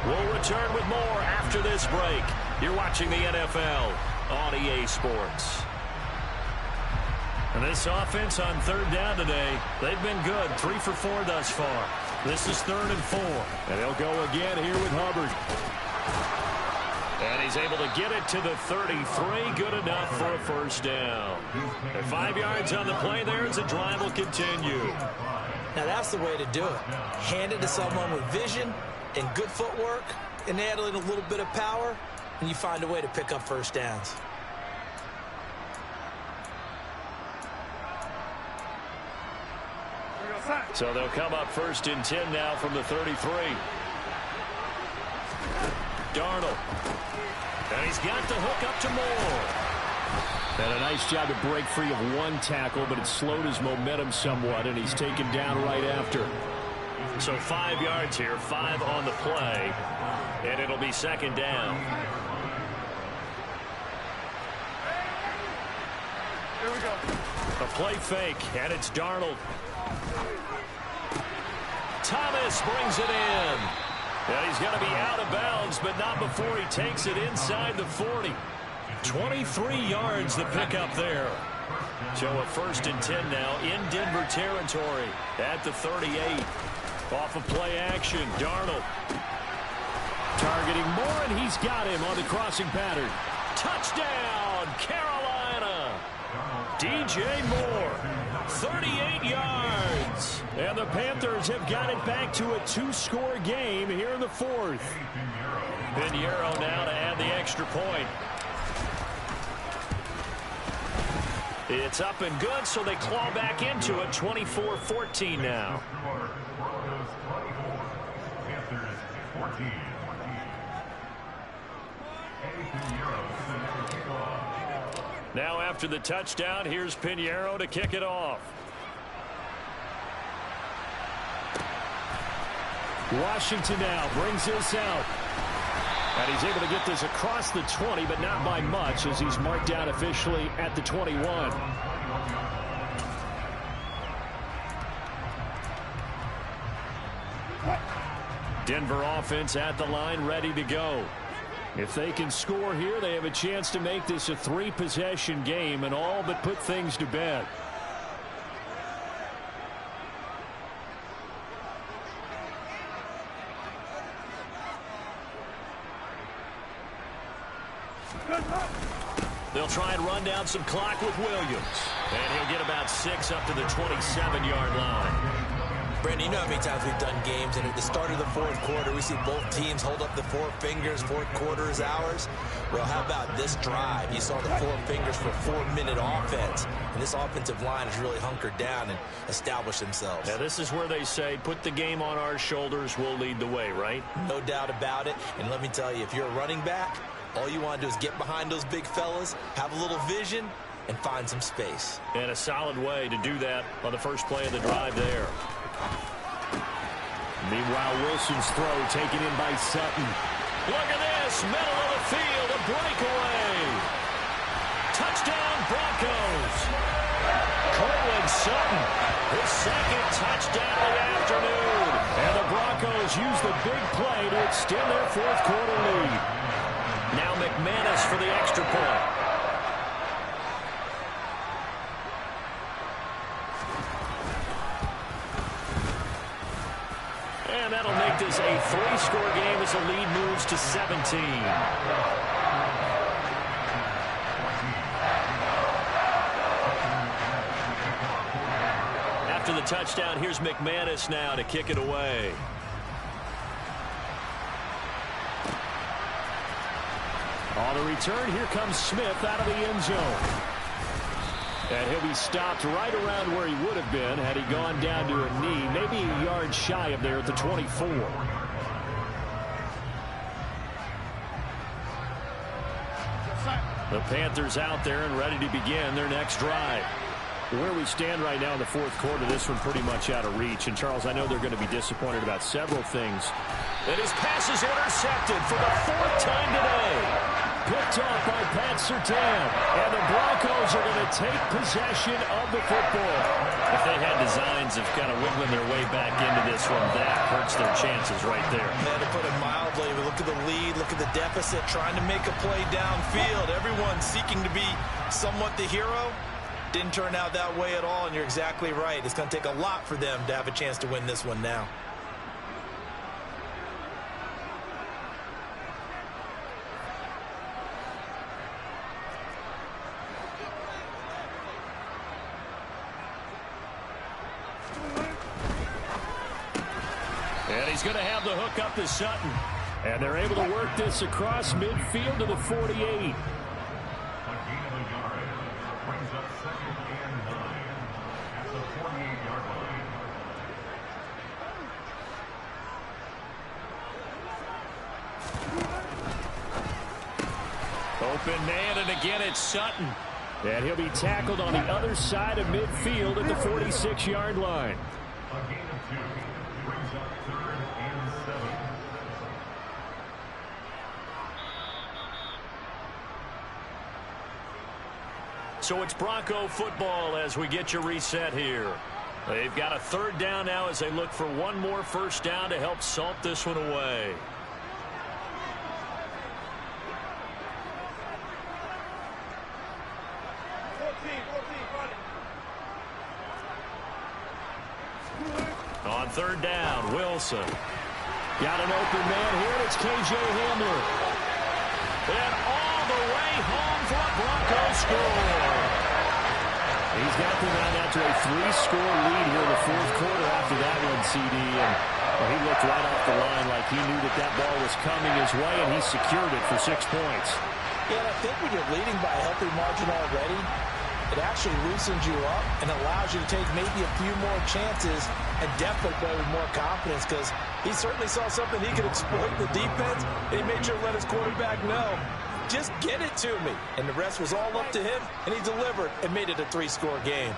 We'll return with more after this break. You're watching the NFL on EA Sports. And this offense on third down today, they've been good. 3 for 4 thus far. This is 3rd and 4. And they'll go again here with Hubbard. And he's able to get it to the 33. Good enough for a first down. And 5 yards on the play there as the drive will continue. Now that's the way to do it. Hand it to someone with vision and good footwork, and add in a little bit of power, and you find a way to pick up first downs. So they'll come up 1st and 10 now from the 33. Darnold. And he's got the hook up to Moore. And a nice job to break free of one tackle, but it slowed his momentum somewhat, and he's taken down right after. So 5 yards here, 5 on the play, and it'll be 2nd down. Here we go. A play fake, and it's Darnold. Thomas brings it in. And he's going to be out of bounds, but not before he takes it inside the 40. 23 yards the pickup there. So a 1st and 10 now in Denver territory at the 38. Off of play action, Darnold. Targeting Moore, and he's got him on the crossing pattern. Touchdown, Carolina. DJ Moore, 38 yards. And the Panthers have got it back to a 2-score game here in the fourth. Pinheiro now to add the extra point. It's up and good, so they claw back into it, 24-14 now. Now after the touchdown, here's Pinheiro to kick it off. Washington now brings this out. And he's able to get this across the 20, but not by much, as he's marked down officially at the 21. Denver offense at the line, ready to go. If they can score here, they have a chance to make this a 3-possession game and all but put things to bed. They'll try and run down some clock with Williams. And he'll get about 6 up to the 27-yard line. Brandon, you know how many times we've done games, and at the start of the fourth quarter, we see both teams hold up the 4 fingers, fourth quarter is ours. Well, how about this drive? You saw the 4 fingers for 4-minute offense, and this offensive line has really hunkered down and established themselves. Now, this is where they say, put the game on our shoulders, we'll lead the way, right? No doubt about it, and let me tell you, if you're a running back, all you want to do is get behind those big fellas, have a little vision, and find some space. And a solid way to do that on the first play of the drive there. Meanwhile, Wilson's throw taken in by Sutton. Look at this, middle of the field, a breakaway. Touchdown, Broncos. Cortland Sutton, his second touchdown of the afternoon. And the Broncos use the big play to extend their fourth quarter lead. Now McManus for the extra point. And that'll make this a 3-score game as the lead moves to 17. After the touchdown, here's McManus now to kick it away. On the return, here comes Smith out of the end zone. And he'll be stopped right around where he would have been had he gone down to a knee, maybe a yard shy of there at the 24. The Panthers out there and ready to begin their next drive. Where we stand right now in the fourth quarter, this one pretty much out of reach. And, Charles, I know they're going to be disappointed about several things. And his pass is intercepted for the 4th time today. Picked off by Pat Surtain. And the Broncos are going to take possession of the football. If they had designs of kind of wiggling their way back into this one, that hurts their chances right there. Man, to put it mildly, we look at the lead, look at the deficit, trying to make a play downfield. Everyone seeking to be somewhat the hero. Didn't turn out that way at all, and you're exactly right. It's going to take a lot for them to have a chance to win this one now. And he's going to have the hook up to Sutton. And they're able to work this across midfield to the 48. Open man, and again it's Sutton. And he'll be tackled on the other side of midfield at the 46-yard line. So it's Bronco football as we get you reset here. They've got a 3rd down now as they look for one more first down to help salt this one away. On 3rd down, Wilson. Got an open man here, it's K.J. Hamler. And all the way home for a Bronco score. He's got them out to a 3-score lead here in the fourth quarter after that one, CD. And well, he looked right off the line like he knew that that ball was coming his way, and he secured it for 6 points. Yeah, and I think when you're leading by a healthy margin already, it actually loosens you up and allows you to take maybe a few more chances and definitely play with more confidence, because he certainly saw something he could exploit in the defense, and he made sure to let his quarterback know, just get it to me. And the rest was all up to him, and he delivered and made it a 3-score game.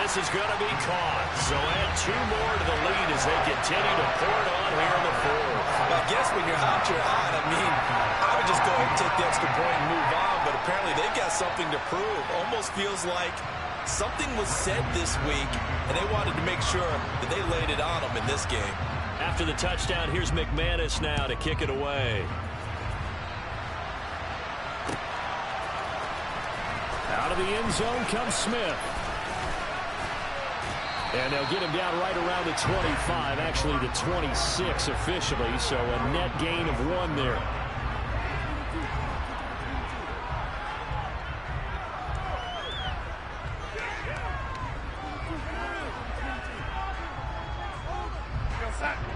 This is going to be caught. So add 2 more to the lead as they continue to pour it on here in the fourth. I guess when you're hot, you're hot. I mean, I would just go ahead and take the extra point and move on, but apparently they've got something to prove. Almost feels like something was said this week, and they wanted to make sure that they laid it on them in this game. After the touchdown, here's McManus now to kick it away. Out of the end zone comes Smith. And they'll get him down right around the 25, actually the 26 officially, so a net gain of 1 there.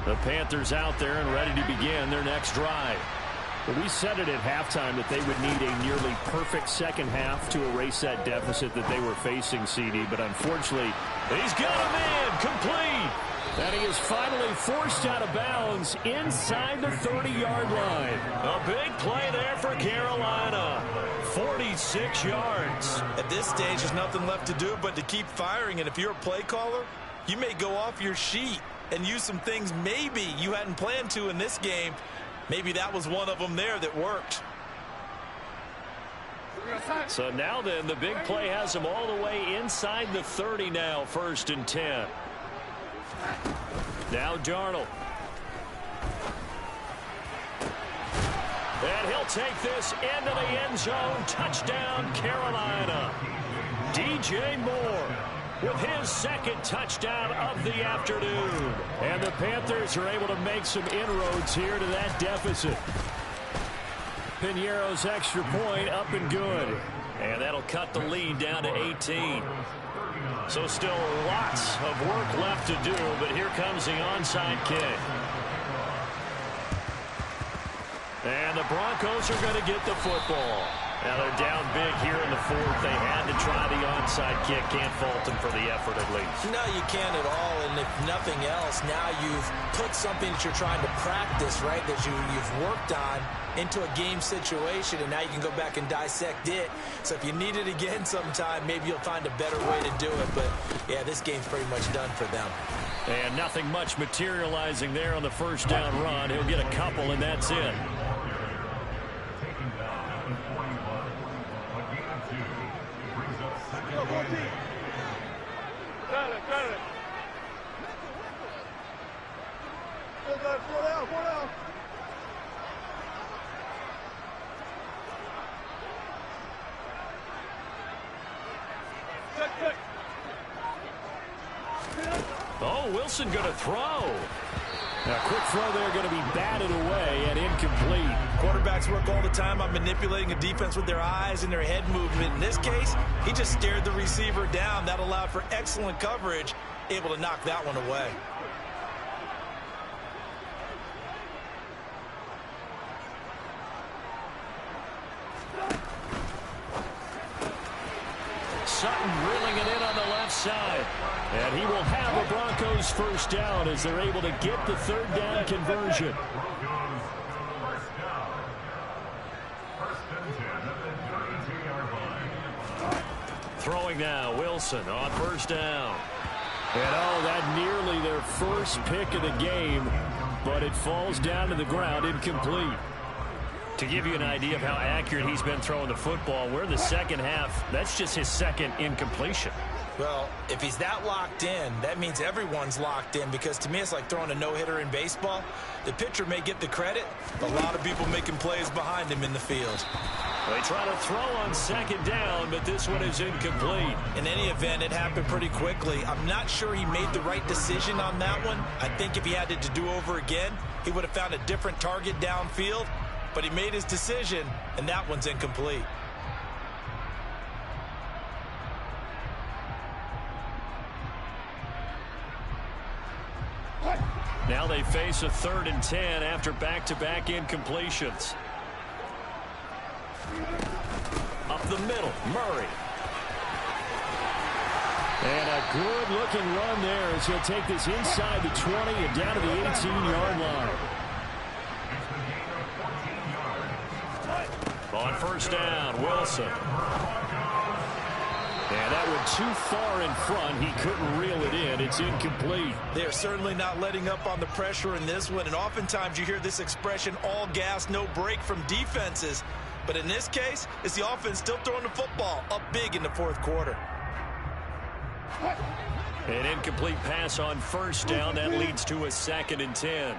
The Panthers out there and ready to begin their next drive. Well, we said it at halftime that they would need a nearly perfect second half to erase that deficit that they were facing, CD. But unfortunately, he's got a man complete. And he is finally forced out of bounds inside the 30-yard line. A big play there for Carolina. 46 yards. At this stage, there's nothing left to do but to keep firing. And if you're a play caller, you may go off your sheet and use some things maybe you hadn't planned to in this game. Maybe that was one of them there that worked. So now then, the big play has them all the way inside the 30 now, 1st and 10. Now Darnold. And he'll take this into the end zone. Touchdown, Carolina. DJ Moore with his 2nd touchdown of the afternoon. And the Panthers are able to make some inroads here to that deficit. Piñeiro's extra point up and good. And that'll cut the lead down to 18. So still lots of work left to do, but here comes the onside kick. And the Broncos are going to get the football. Now they're down big here in the fourth. They had to try the onside kick. Can't fault them for the effort at least. No, you can't at all. And if nothing else, now you've put something that you're trying to practice, right, that you've worked on into a game situation, and now you can go back and dissect it. So if you need it again sometime, maybe you'll find a better way to do it. But, yeah, this game's pretty much done for them. And nothing much materializing there on the first down run. He'll get a couple, and that's it. Oh, Wilson going to throw. A quick throw there going to be batted away and incomplete. Quarterbacks work all the time on manipulating a defense with their eyes and their head movement. In this case, he just stared the receiver down. That allowed for excellent coverage, able to knock that one away. Sutton reeling it in on the left side. And he will have the Broncos first down as they're able to get the 3rd down conversion. Throwing now, Wilson on 1st down. And oh, that nearly their first pick of the game, but it falls down to the ground, incomplete. To give you an idea of how accurate he's been throwing the football, we're in the second half. That's just his 2nd incompletion. Well, if he's that locked in, that means everyone's locked in, because to me it's like throwing a no-hitter in baseball. The pitcher may get the credit, but a lot of people making plays behind him in the field. They try to throw on second down, but this one is incomplete. In any event, it happened pretty quickly. I'm not sure he made the right decision on that one. I think if he had it to do over again, he would have found a different target downfield, but he made his decision, and that one's incomplete. Now they face a 3rd and 10 after back-to-back incompletions. Up the middle, Murray. And a good-looking run there as he'll take this inside the 20 and down to the 18-yard line. On first down, Wilson. And that went too far in front. He couldn't reel it in. It's incomplete. They're certainly not letting up on the pressure in this one. And oftentimes you hear this expression, all gas, no break, from defenses. But in this case, it's the offense still throwing the football up big in the 4th quarter. An incomplete pass on first down. That leads to a 2nd and 10.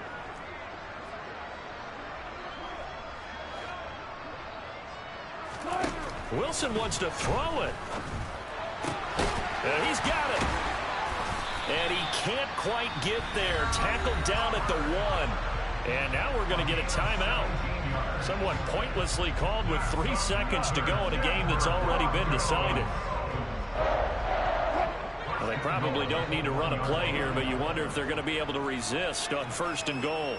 Wilson wants to throw it. He's got it. And he can't quite get there. Tackled down at the 1. And now we're going to get a timeout. Somewhat pointlessly called with 3 seconds to go in a game that's already been decided. Well, they probably don't need to run a play here, but you wonder if they're going to be able to resist on 1st and goal.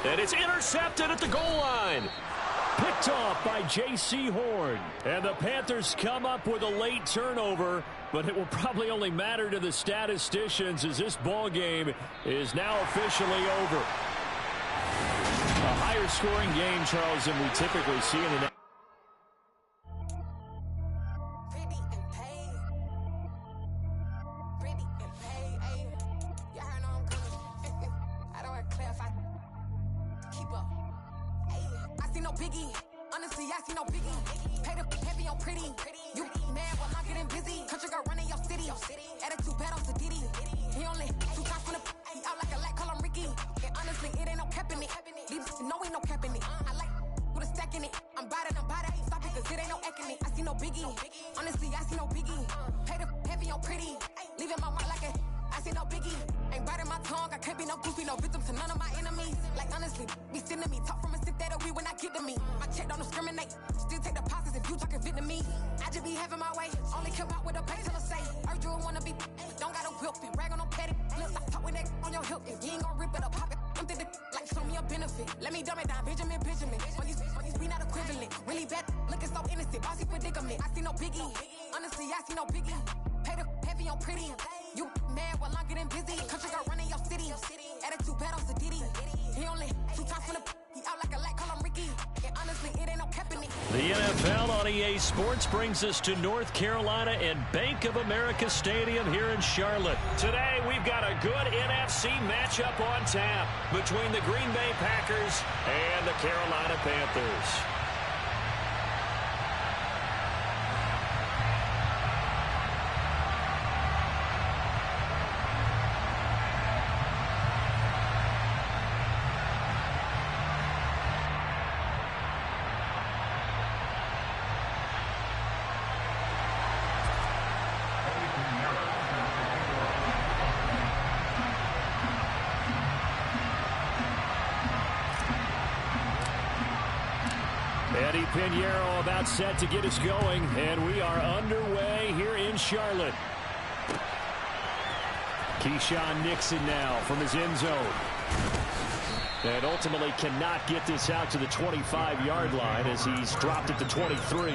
And it's intercepted at the goal line. Picked off by J.C. Horn. And the Panthers come up with a late turnover, but it will probably only matter to the statisticians as this ball game is now officially over. A higher scoring game, Charles, than we typically see in the The NFL on EA Sports brings us to North Carolina and Bank of America Stadium here in Charlotte. Today, we've got a good NFC matchup on tap between the Green Bay Packers and the Carolina Panthers. Pinheiro about set to get us going, and we are underway here in Charlotte. Keyshawn Nixon now from his end zone. And ultimately cannot get this out to the 25-yard line as he's dropped at the 23.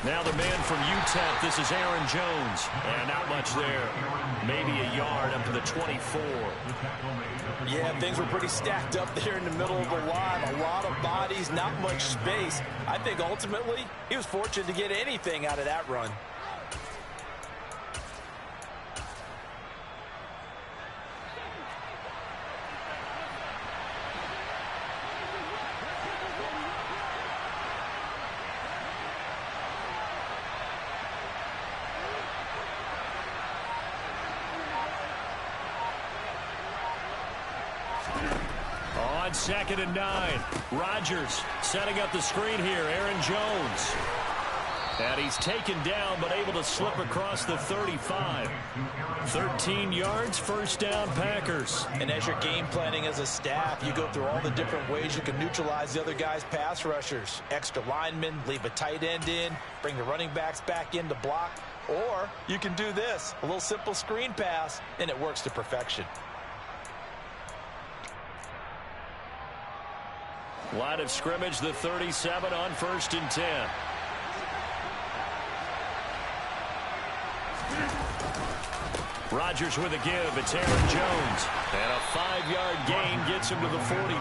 Now the man from UTEP, this is Aaron Jones. And not much there. Maybe a yard up to the 24. Yeah, things were pretty stacked up there in the middle of the line. A lot of bodies, not much space. I think ultimately he was fortunate to get anything out of that run. On 2nd and 9, Rodgers setting up the screen here. Aaron Jones. And he's taken down, but able to slip across the 35. 13 yards, first down, Packers. And as you're game planning as a staff, you go through all the different ways you can neutralize the other guy's pass rushers. Extra linemen, leave a tight end in, bring the running backs back in to block. Or you can do this, a little simple screen pass, and it works to perfection. Line of scrimmage, the 37 on 1st and 10. Rodgers with a give. It's Aaron Jones. And a 5-yard gain gets him to the 42.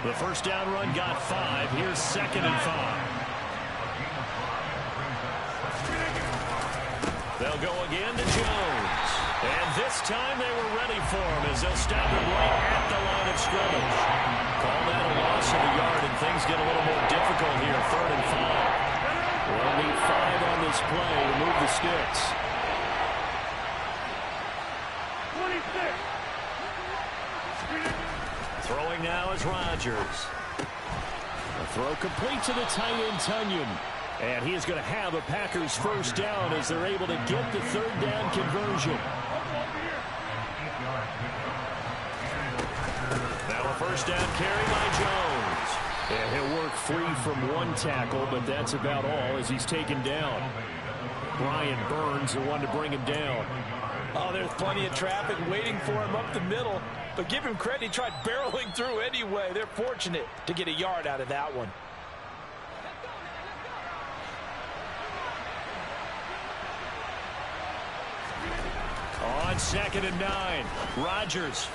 The first down run got 5. Here's 2nd and 5. They'll go again to Jones. And this time they were ready for him as they'll stop him right at the line of scrimmage. Call that a loss of a yard, and things get a little more difficult here. 3rd and 5. We'll need 5 on this play to move the sticks. 26. Throwing now is Rodgers. A throw complete to the tight end, Tunyon. And he is going to have a Packers first down as they're able to get the 3rd down conversion. Now a first down carry by Jones. And he'll work free from one tackle, but that's about all as he's taken down. Brian Burns, the one to bring him down. Oh, there's plenty of traffic waiting for him up the middle. But give him credit, he tried barreling through anyway. They're fortunate to get a yard out of that one. On 2nd and 9, Rodgers.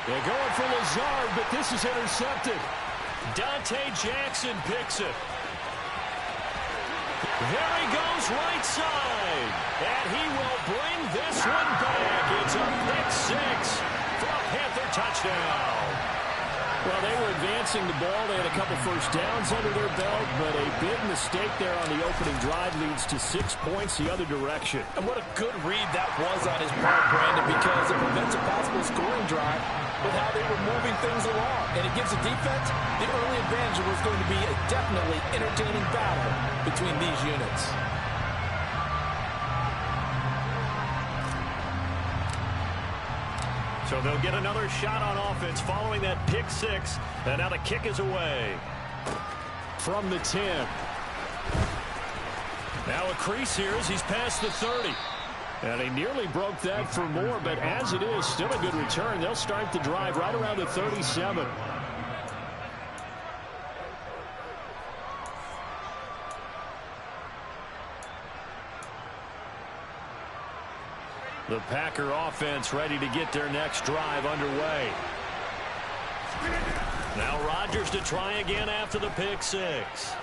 They're going for Lazard, but this is intercepted. Dante Jackson picks it. There he goes right side. And he will bring this one back. It's a pick 6 for a Panther touchdown. Well, they were advancing the ball. They had a couple first downs under their belt, but a big mistake there on the opening drive leads to 6 points the other direction. And what a good read that was on his part, Brandon, because it prevents a possible scoring drive with how they were moving things along. And it gives the defense the early advantage of what's going to be a definitely entertaining battle between these units. So they'll get another shot on offense following that pick 6. And now the kick is away from the 10. Now a crease here as he's past the 30. And he nearly broke that for more, but as it is, still a good return. They'll start the drive right around the 37. The Packer offense ready to get their next drive underway. Now Rodgers to try again after the pick 6.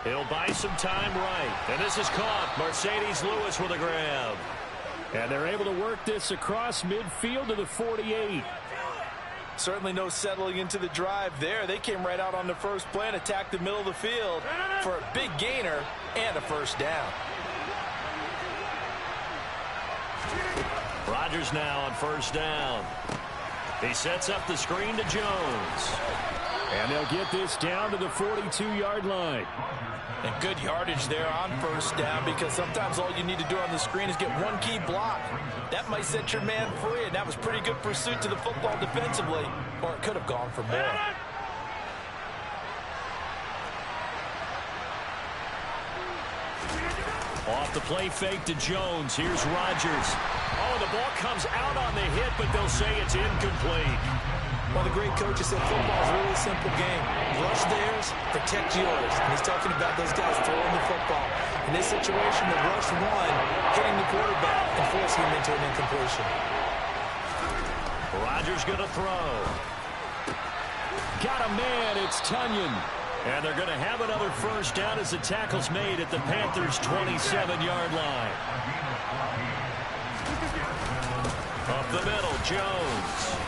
He'll buy some time right. And this is caught. Mercedes Lewis with a grab. And they're able to work this across midfield to the 48. Certainly no settling into the drive there. They came right out on the first play and attacked the middle of the field for a big gainer and a first down. Rodgers now on first down. He sets up the screen to Jones. And they'll get this down to the 42-yard line. And good yardage there on first down, because sometimes all you need to do on the screen is get one key block. That might set your man free, and that was pretty good pursuit to the football defensively, or it could have gone for more. Off the play fake to Jones. Here's Rodgers. Oh, the ball comes out on the hit, but they'll say it's incomplete. Well, the great coach has said football is really a simple game. Rush theirs, protect yours. And he's talking about those guys throwing the football. In this situation, the rush one, hitting the quarterback and forcing him into an incompletion. Rodgers going to throw. Got a man. It's Tunyon. And they're going to have another first down as the tackle's made at the Panthers' 27-yard line. Up the middle, Jones.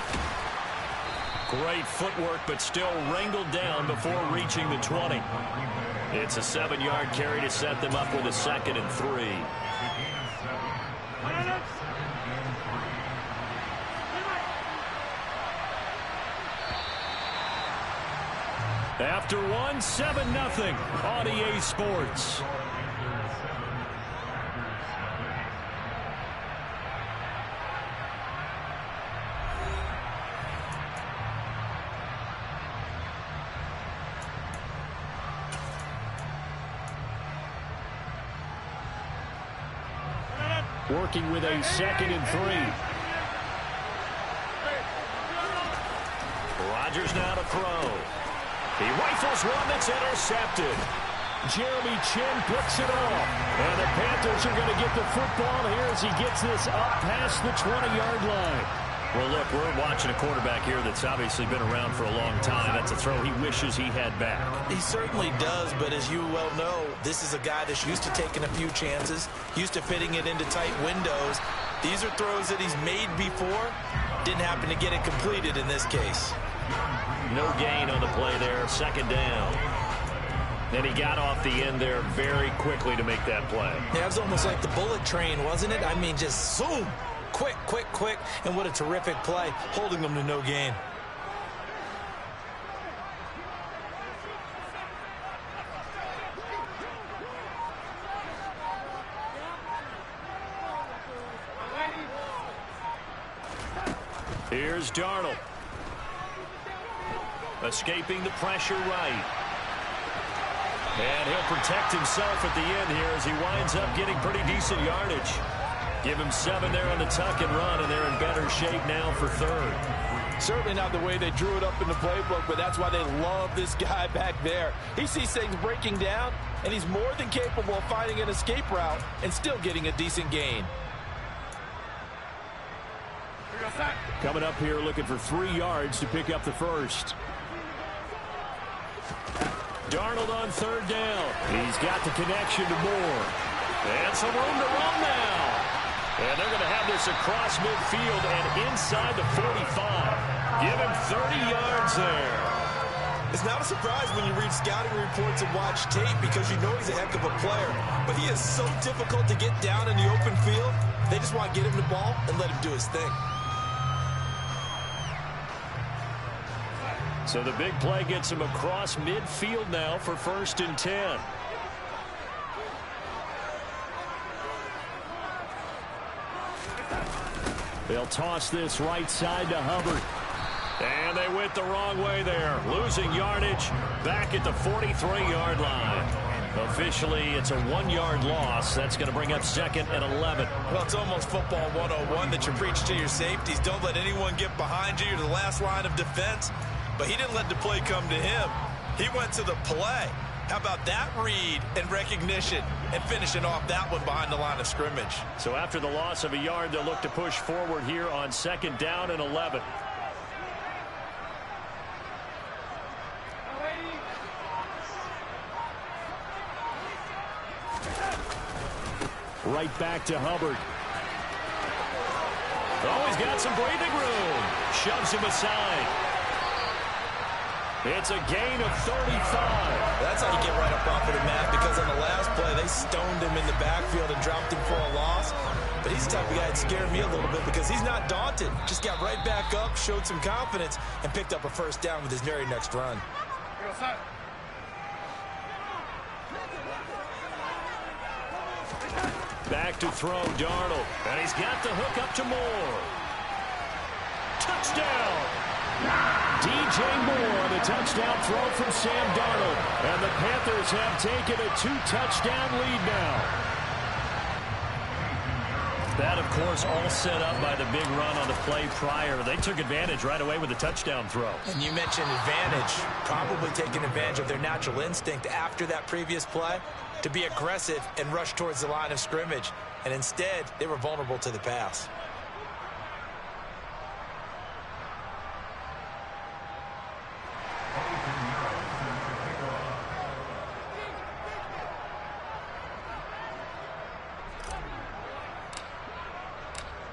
Great footwork, but still wrangled down before reaching the 20. It's a 7-yard carry to set them up with a 2nd and 3. After one, 7-0 on EA Sports. Working with a 2nd and 3. Rodgers now to throw. He rifles one that's intercepted. Jeremy Chin picks it off. And the Panthers are going to get the football here as he gets this up past the 20-yard line. Well, look, we're watching a quarterback here that's obviously been around for a long time. That's a throw he wishes he had back. He certainly does, but as you well know, this is a guy that's used to taking a few chances, used to fitting it into tight windows. These are throws that he's made before. Didn't happen to get it completed in this case. No gain on the play there, 2nd down. And he got off the end there very quickly to make that play. Yeah, it was almost like the bullet train, wasn't it? I mean, just zoom. Quick, quick, quick. And what a terrific play, holding them to no gain. Here's Darnold. Escaping the pressure right. And he'll protect himself at the end here as he winds up getting pretty decent yardage. Give him 7 there on the tuck and run, and they're in better shape now for 3rd. Certainly not the way they drew it up in the playbook, but that's why they love this guy back there. He sees things breaking down, and he's more than capable of finding an escape route and still getting a decent gain. Coming up here looking for 3 yards to pick up the first. Darnold on 3rd down. He's got the connection to Moore. And some room to run now. And they're going to have this across midfield and inside the 45. Give him 30 yards there. It's not a surprise when you read scouting reports and watch tape because you know he's a heck of a player. But he is so difficult to get down in the open field. They just want to get him the ball and let him do his thing. So the big play gets him across midfield now for 1st and 10. They'll toss this right side to Hubbard. And they went the wrong way there. Losing yardage back at the 43-yard line. Officially, it's a 1-yard loss. That's going to bring up 2nd and 11. Well, it's almost football 101 that you preach to your safeties. Don't let anyone get behind you. You're the last line of defense. But he didn't let the play come to him. He went to the play. How about that read and recognition and finishing off that one behind the line of scrimmage? So after the loss of a yard, they'll look to push forward here on 2nd down and 11. Right back to Hubbard. Oh, he's got some breathing room. Shoves him aside. It's a gain of 35. That's how you get right up off of the mat, because on the last play, they stoned him in the backfield and dropped him for a loss. But he's the type of guy that scared me a little bit because he's not daunted. Just got right back up, showed some confidence, and picked up a 1st down with his very next run. Back to throw, Darnold. And he's got the hook up to Moore. Touchdown! DJ Moore on the touchdown throw from Sam Darnold. And the Panthers have taken a 2-touchdown lead now. That, of course, all set up by the big run on the play prior. They took advantage right away with a touchdown throw. And you mentioned advantage, probably taking advantage of their natural instinct after that previous play to be aggressive and rush towards the line of scrimmage. And instead, they were vulnerable to the pass.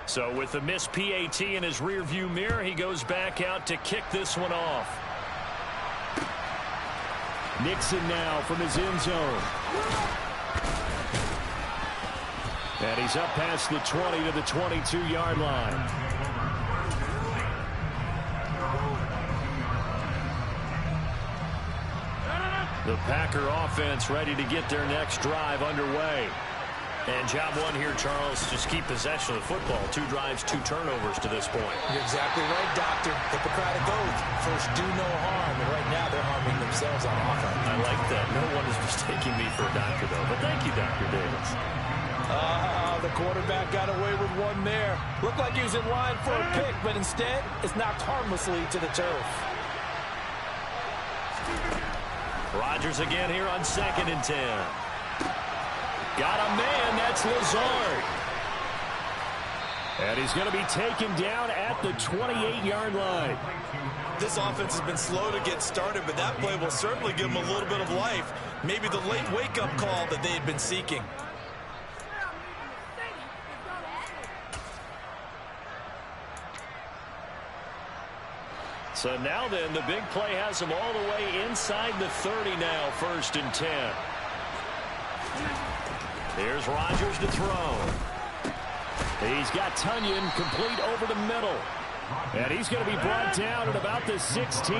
So with the missed PAT in his rearview mirror, he goes back out to kick this one off. Nixon now from his end zone. And he's up past the 20 to the 22-yard line. The Packer offense ready to get their next drive underway. And job one here, Charles, just keep possession of the football. 2 drives, 2 turnovers to this point. You're exactly right, Doctor. Hippocratic oath. First, do no harm. And right now, they're harming themselves on offense. I like that. No one is mistaking me for a doctor, though. But thank you, Dr. Davis. The quarterback got away with one there. Looked like he was in line for a pick, but instead, it's knocked harmlessly to the turf. Rodgers again here on 2nd and 10. Got a man, that's Lazard. And he's going to be taken down at the 28-yard line. This offense has been slow to get started, but that play will certainly give them a little bit of life. Maybe the late wake-up call that they had been seeking. So now then, the big play has him all the way inside the 30 now, 1st and 10. Here's Rodgers to throw. He's got Tunyon complete over the middle. And he's going to be brought down at about the 16.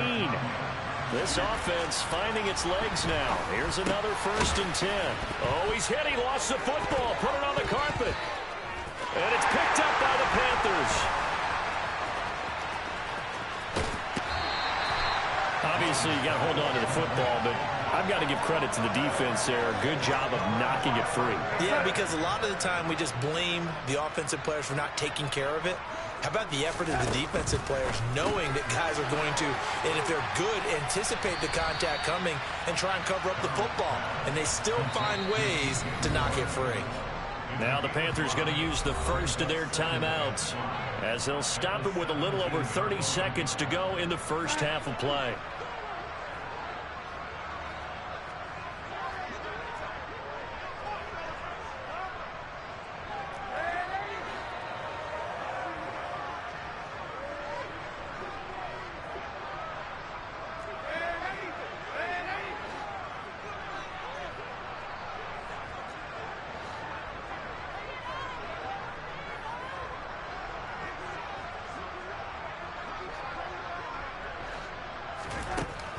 This offense finding its legs now. Here's another 1st and 10. Oh, he's hit. He lost the football. Put it on the carpet. And it's picked up by the Panthers. Obviously, you got to hold on to the football, but I've got to give credit to the defense there. Good job of knocking it free. Yeah, because a lot of the time we just blame the offensive players for not taking care of it. How about the effort of the defensive players knowing that guys are going to, and if they're good, anticipate the contact coming and try and cover up the football. And they still find ways to knock it free. Now the Panthers going to use the first of their timeouts as they'll stop it with a little over 30 seconds to go in the first half of play.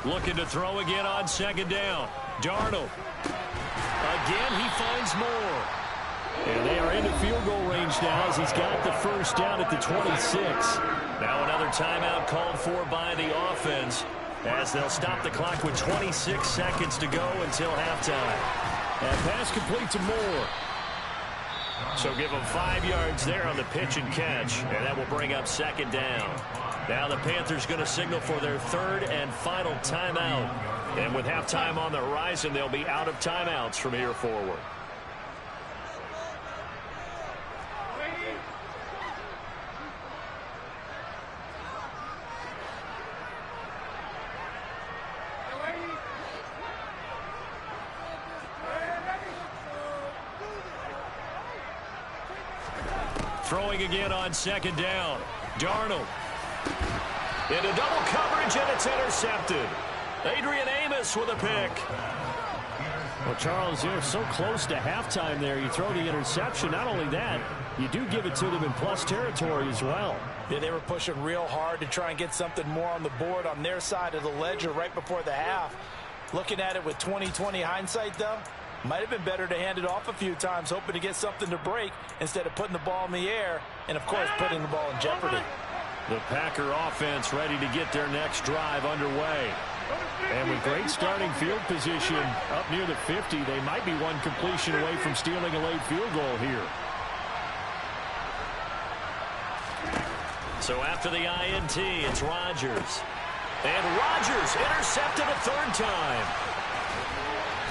Looking to throw again on 2nd down. Darnold. Again, he finds more. And they are into field goal range now as he's got the 1st down at the 26. Now another timeout called for by the offense as they'll stop the clock with 26 seconds to go until halftime. And pass complete to Moore. So give him 5 yards there on the pitch and catch, and that will bring up 2nd down. Now the Panthers going to signal for their 3rd and final timeout. And with halftime on the horizon, they'll be out of timeouts from here forward. Throwing again on 2nd down. Darnold. Into double coverage, and it's intercepted. Adrian Amos with a pick. Well, Charles, you're so close to halftime there. You throw the interception. Not only that, you do give it to them in plus territory as well. Yeah, they were pushing real hard to try and get something more on the board on their side of the ledger right before the half. Looking at it with 20/20 hindsight, though, might have been better to hand it off a few times, hoping to get something to break instead of putting the ball in the air and, of course, putting the ball in jeopardy. The Packer offense ready to get their next drive underway. And with great starting field position up near the 50, they might be one completion away from stealing a late field goal here. So after the INT, it's Rodgers. And Rodgers intercepted a third time.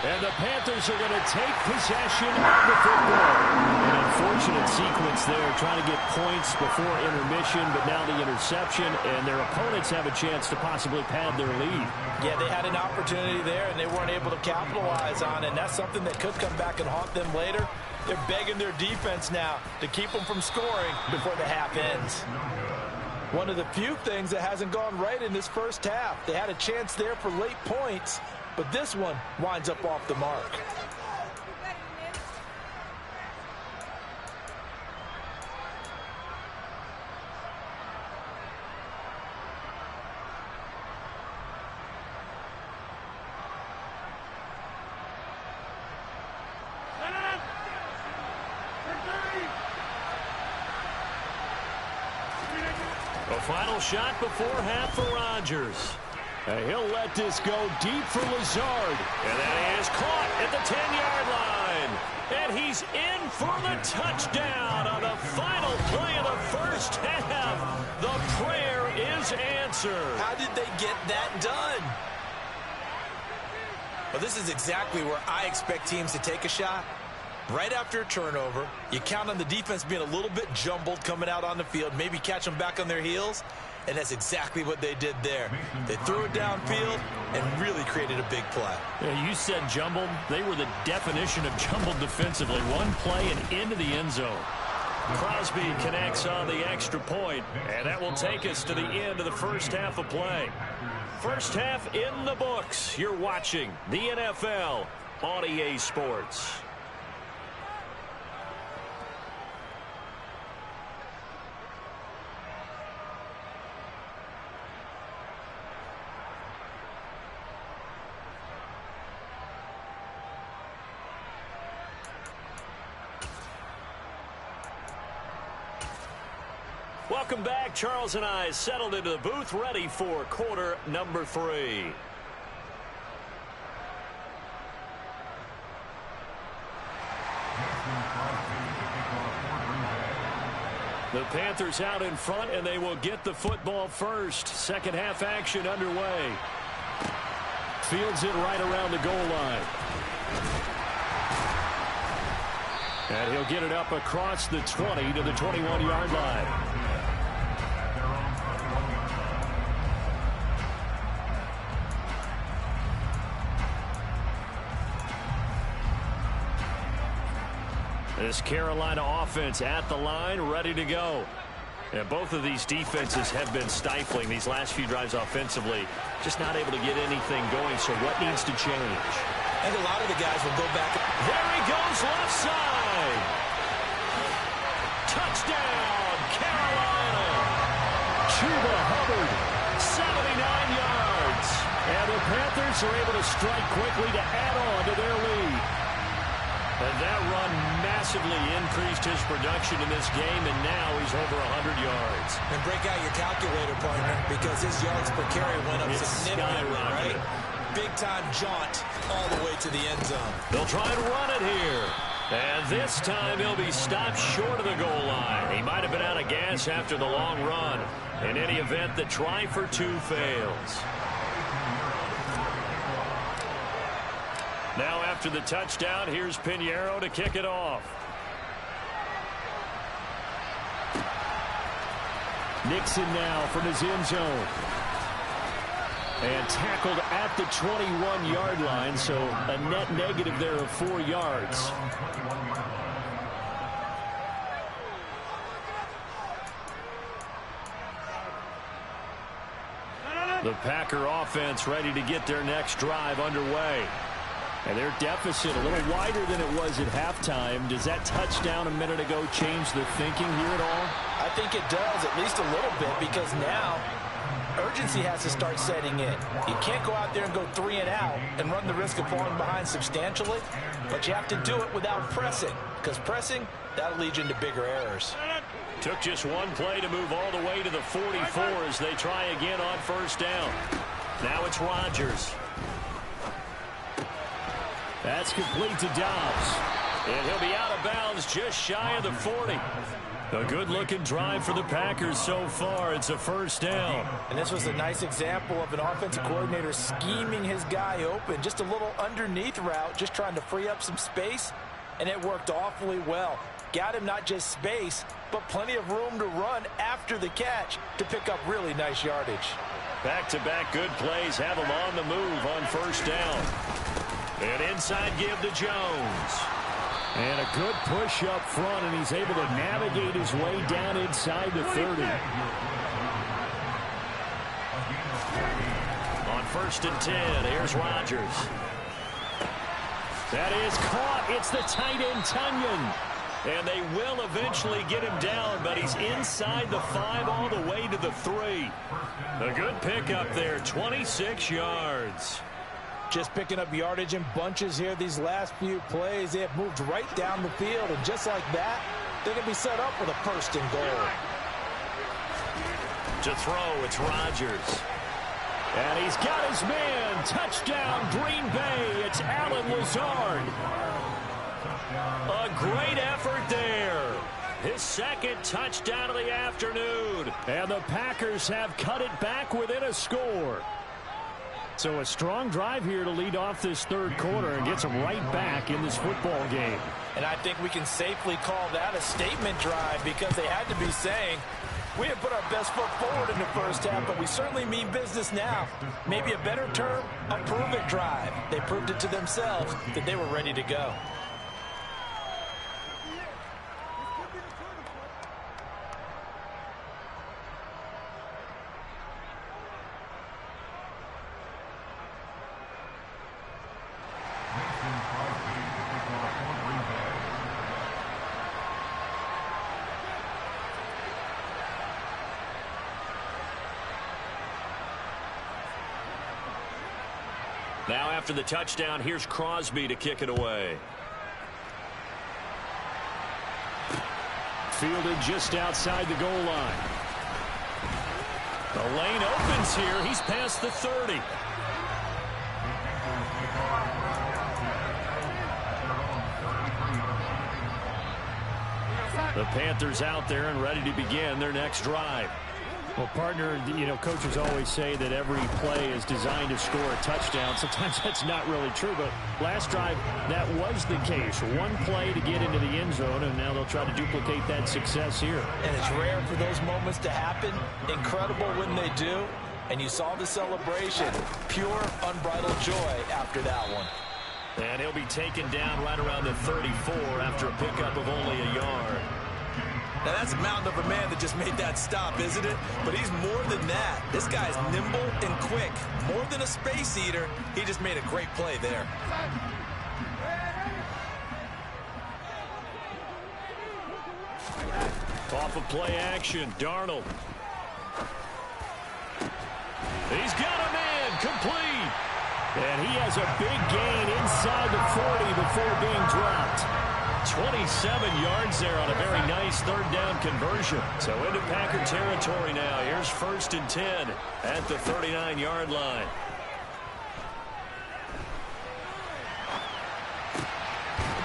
And the Panthers are going to take possession of the football. An unfortunate sequence there, trying to get points before intermission, but now the interception, and their opponents have a chance to possibly pad their lead. Yeah, they had an opportunity there, and they weren't able to capitalize on it, and that's something that could come back and haunt them later. They're begging their defense now to keep them from scoring before the half ends. One of the few things that hasn't gone right in this first half. They had a chance there for late points, but this one winds up off the mark. A final shot before half for Rodgers. He'll let this go deep for Lazard. And that is caught at the 10-yard line. And he's in for the touchdown on the final play of the first half. The prayer is answered. How did they get that done? Well, this is exactly where I expect teams to take a shot. Right after a turnover, you count on the defense being a little bit jumbled coming out on the field, maybe catch them back on their heels, and that's exactly what they did there. They threw it downfield and really created a big play. Yeah, you said jumbled. They were the definition of jumbled defensively. One play and into the end zone. Crosby connects on the extra point, and that will take us to the end of the first half of play. First half in the books. You're watching the NFL on EA Sports. Welcome back. Charles and I settled into the booth, ready for quarter number 3. The Panthers out in front, and they will get the football first. Second half action underway. Fields it right around the goal line. And he'll get it up across the 20 to the 21-yard line. This Carolina offense at the line, ready to go. And both of these defenses have been stifling these last few drives offensively. Just not able to get anything going, so what needs to change? I think a lot of the guys will go back. There he goes, left side. Touchdown, Carolina. Chuba Hubbard, 79 yards. And the Panthers are able to strike quickly to add on to their lead. And that run massively increased his production in this game, and now he's over 100 yards. And break out your calculator, partner, because his yards per carry went up significantly, right? Big-time jaunt all the way to the end zone. They'll try and run it here. And this time he'll be stopped short of the goal line. He might have been out of gas after the long run. In any event, the try for 2 fails. Now after the touchdown, here's Pinheiro to kick it off. Nixon now from his end zone. And tackled at the 21-yard line, so a net negative there of 4 yards. The Packer offense ready to get their next drive underway. And their deficit a little wider than it was at halftime. Does that touchdown a minute ago change the thinking here at all? I think it does, at least a little bit, because now urgency has to start setting in. You can't go out there and go 3 and out and run the risk of falling behind substantially, but you have to do it without pressing, because pressing, that'll lead you into bigger errors. Took just one play to move all the way to the 44 as they try again on first down. Now it's Rodgers. That's complete to Dobbs. And he'll be out of bounds just shy of the 40. A good-looking drive for the Packers so far. It's a first down. And this was a nice example of an offensive coordinator scheming his guy open. Just a little underneath route, just trying to free up some space, and it worked awfully well. Got him not just space, but plenty of room to run after the catch to pick up really nice yardage. Back-to-back good plays have him on the move on first down. An inside give to Jones. And a good push up front, and he's able to navigate his way down inside the 30. On 1st and 10, here's Rodgers. That is caught. It's the tight end, Tunyon. And they will eventually get him down, but he's inside the 5 all the way to the 3. A good pickup there, 26 yards. Just picking up yardage in bunches here these last few plays. They have moved right down the field, and just like that, they're going to be set up with a 1st and goal. To throw, it's Rodgers. And he's got his man. Touchdown, Green Bay. It's Allen Lazard. A great effort there. His 2nd touchdown of the afternoon. And the Packers have cut it back within a score. So a strong drive here to lead off this 3rd quarter and gets them right back in this football game. And I think we can safely call that a statement drive, because they had to be saying, we have put our best foot forward in the 1st half, but we certainly mean business now. Maybe a better term, a prove-it drive. They proved it to themselves that they were ready to go. Now after the touchdown, here's Crosby to kick it away. Fielded just outside the goal line. The lane opens here. He's past the 30. The Panthers out there and ready to begin their next drive. Well, partner, you know, coaches always say that every play is designed to score a touchdown. Sometimes that's not really true, but last drive, that was the case. One play to get into the end zone, and now they'll try to duplicate that success here. And it's rare for those moments to happen. Incredible when they do. And you saw the celebration. Pure, unbridled joy after that one. And he'll be taken down right around the 34 after a pickup of only a yard. Now, that's a mountain of a man that just made that stop, isn't it? But he's more than that. This guy's nimble and quick. More than a space eater, he just made a great play there. Off of play action, Darnold. He's got a man, complete. And he has a big gain inside the 40 before being dropped. 27 yards there on a very nice 3rd down conversion. So into Packer territory now. Here's 1st and 10 at the 39-yard line.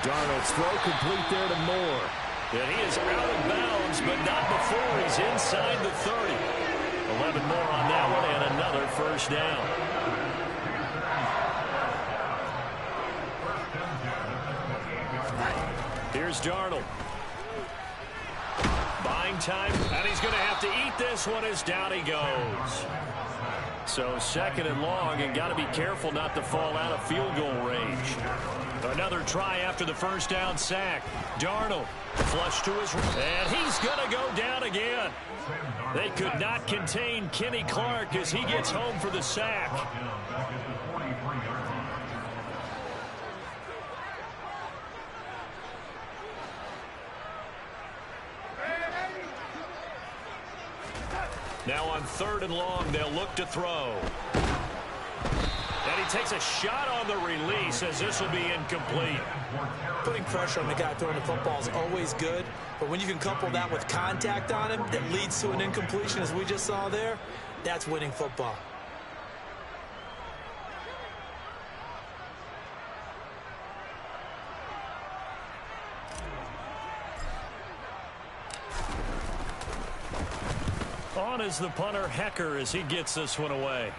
Darnold's throw complete there to Moore. And he is out of bounds, but not before he's inside the 30. 11 more on that one and another 1st down. Here's Darnold. Buying time, and he's going to have to eat this one as down he goes. So 2nd and long, and got to be careful not to fall out of field goal range. Another try after the 1st down sack. Darnold flush to his right, and he's going to go down again. They could not contain Kenny Clark as he gets home for the sack. Now on 3rd and long, they'll look to throw. And he takes a shot on the release as this will be incomplete. Putting pressure on the guy throwing the football is always good, but when you can couple that with contact on him that leads to an incompletion, as we just saw there, that's winning football. On is the punter, Hecker, as he gets this one away.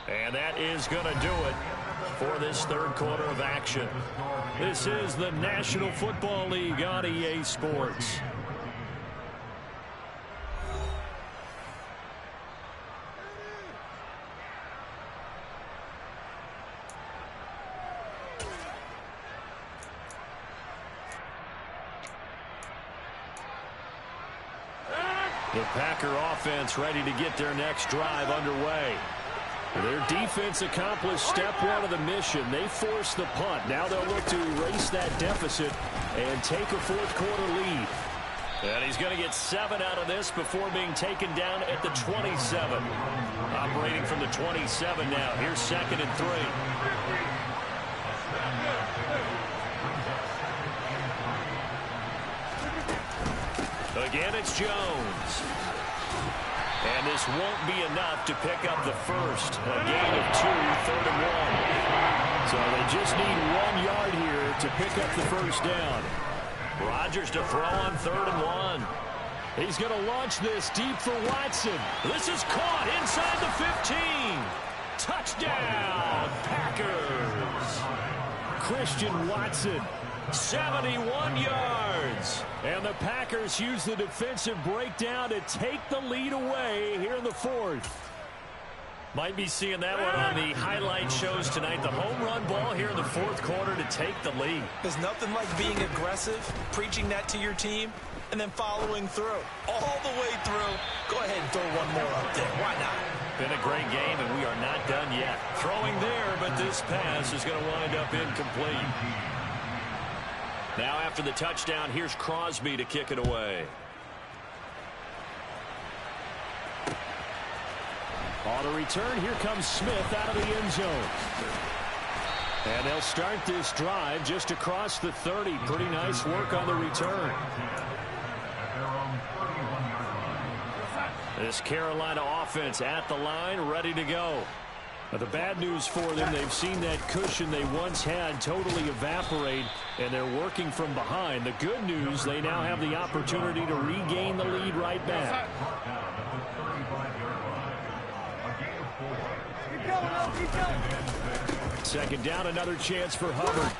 And that is going to do it for this third quarter of action. This is the National Football League on EA Sports. The Packer offense ready to get their next drive underway. Their defense accomplished step one of the mission. They forced the punt. Now they'll look to erase that deficit and take a fourth quarter lead. And he's going to get 7 out of this before being taken down at the 27. Operating from the 27 now. Here's 2nd and 3. Again, it's Jones. And this won't be enough to pick up the first. A gain of 2, 3rd and 1. So they just need 1 yard here to pick up the first down. Rodgers to throw on 3rd and 1. He's going to launch this deep for Watson. This is caught inside the 15. Touchdown, Packers. Christian Watson, 71 yards. And the Packers use the defensive breakdown to take the lead away here in the fourth. Might be seeing that one on the highlight shows tonight. The home run ball here in the fourth quarter to take the lead. There's nothing like being aggressive, preaching that to your team, and then following through. All the way through. Go ahead and throw one more up there. Why not? Been a great game, and we are not done yet. Throwing there, but this pass is going to wind up incomplete. Now after the touchdown, here's Crosby to kick it away. On the return, here comes Smith out of the end zone. And they'll start this drive just across the 30. Pretty nice work on the return. This Carolina offense at the line, ready to go. Now, the bad news for them, they've seen that cushion they once had totally evaporate, and they're working from behind. The good news, they now have the opportunity to regain the lead right back. Second down, another chance for Hubbard.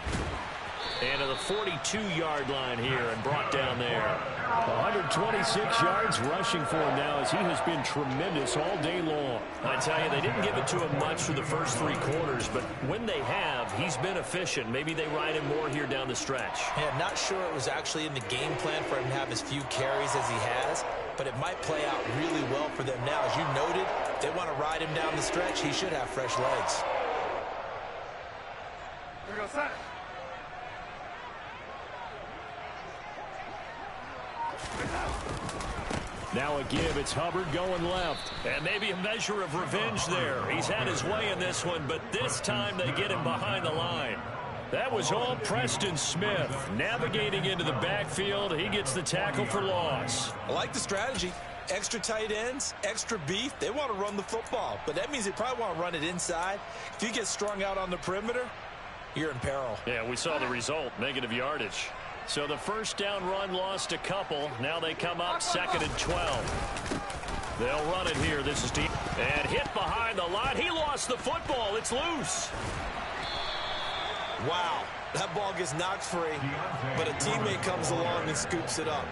And to the 42-yard line here and brought down there. 126 yards rushing for him now as he has been tremendous all day long. I tell you, they didn't give it to him much for the first 3 quarters, but when they have, he's been efficient. Maybe they ride him more here down the stretch. Yeah, not sure it was actually in the game plan for him to have as few carries as he has, but it might play out really well for them now. As you noted, they want to ride him down the stretch. He should have fresh legs. Here we go, set. Now a give, it's Hubbard going left. And maybe a measure of revenge there. He's had his way in this one, but this time they get him behind the line. That was all Preston Smith. Navigating into the backfield, he gets the tackle for loss. I like the strategy. Extra tight ends, extra beef. They want to run the football, but that means they probably want to run it inside. If you get strung out on the perimeter, you're in peril. Yeah, we saw the result, negative yardage. So the first down run lost a couple. Now they come up 2nd and 12. They'll run it here. This is deep. And hit behind the line. He lost the football. It's loose. Wow. That ball gets knocked free, but a teammate comes along and scoops it up.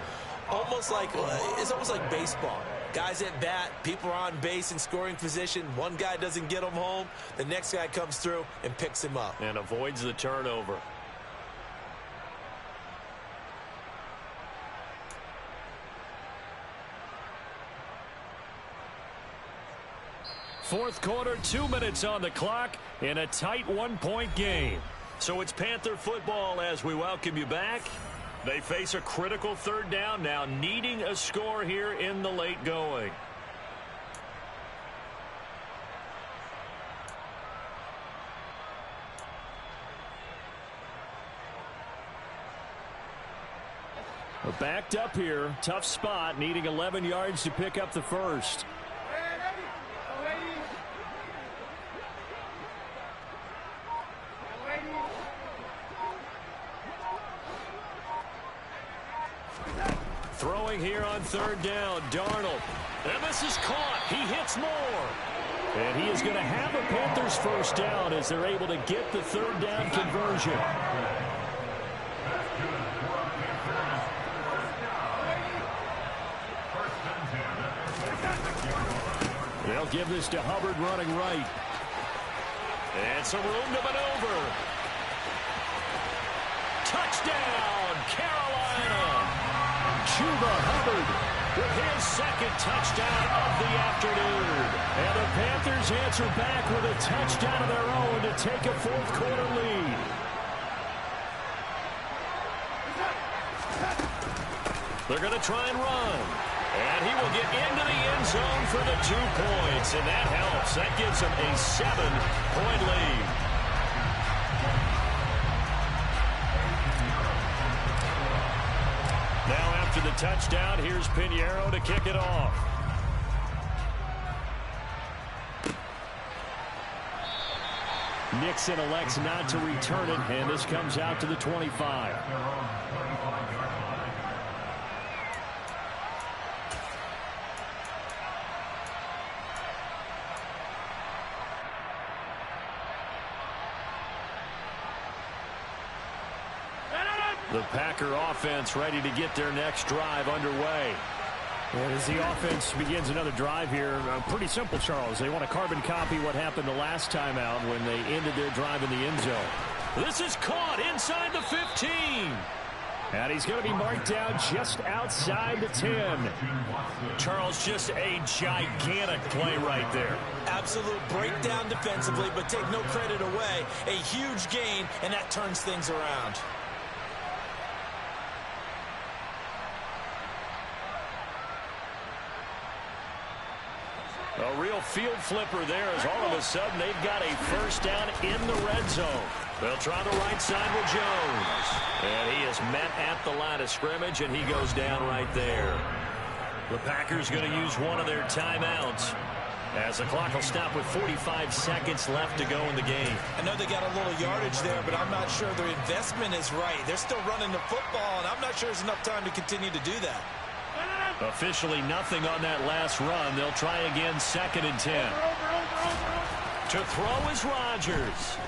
It's almost like baseball. Guys at bat, people are on base in scoring position. One guy doesn't get him home. The next guy comes through and picks him up. And avoids the turnover. Fourth quarter, 2 minutes on the clock in a tight 1-point game. So it's Panther football as we welcome you back. They face a critical third down now, needing a score here in the late going. We're backed up here, tough spot, needing 11 yards to pick up the first. throwing here on third down. Darnold. And this is caught. He hits more. And he is going to have a Panthers first down as they're able to get the third down conversion. They'll give this to Hubbard running right. And some room to maneuver. Touchdown, Carolina. Chuba Hubbard with his second touchdown of the afternoon. And the Panthers answer back with a touchdown of their own to take a fourth quarter lead. They're going to try and run. And he will get into the end zone for the 2 points. And that helps. That gives him a 7-point lead. Now after the touchdown, here's Pinheiro to kick it off. Nixon elects not to return it, and this comes out to the 25. The Packer offense ready to get their next drive underway. And as the offense begins another drive here, pretty simple, Charles. They want to carbon copy what happened the last time out when they ended their drive in the end zone. This is caught inside the 15. And he's going to be marked down just outside the 10. Charles, just a gigantic play right there. Absolute breakdown defensively, but take no credit away. A huge gain, and that turns things around. A real field flipper there as all of a sudden they've got a first down in the red zone. They'll try the right side with Jones. And he is met at the line of scrimmage, and he goes down right there. The Packers going to use one of their timeouts as the clock will stop with 45 seconds left to go in the game. I know they got a little yardage there, but I'm not sure their investment is right. They're still running the football, and I'm not sure there's enough time to continue to do that. Officially nothing on that last run. They'll try again, 2nd and 10. To throw is Rodgers.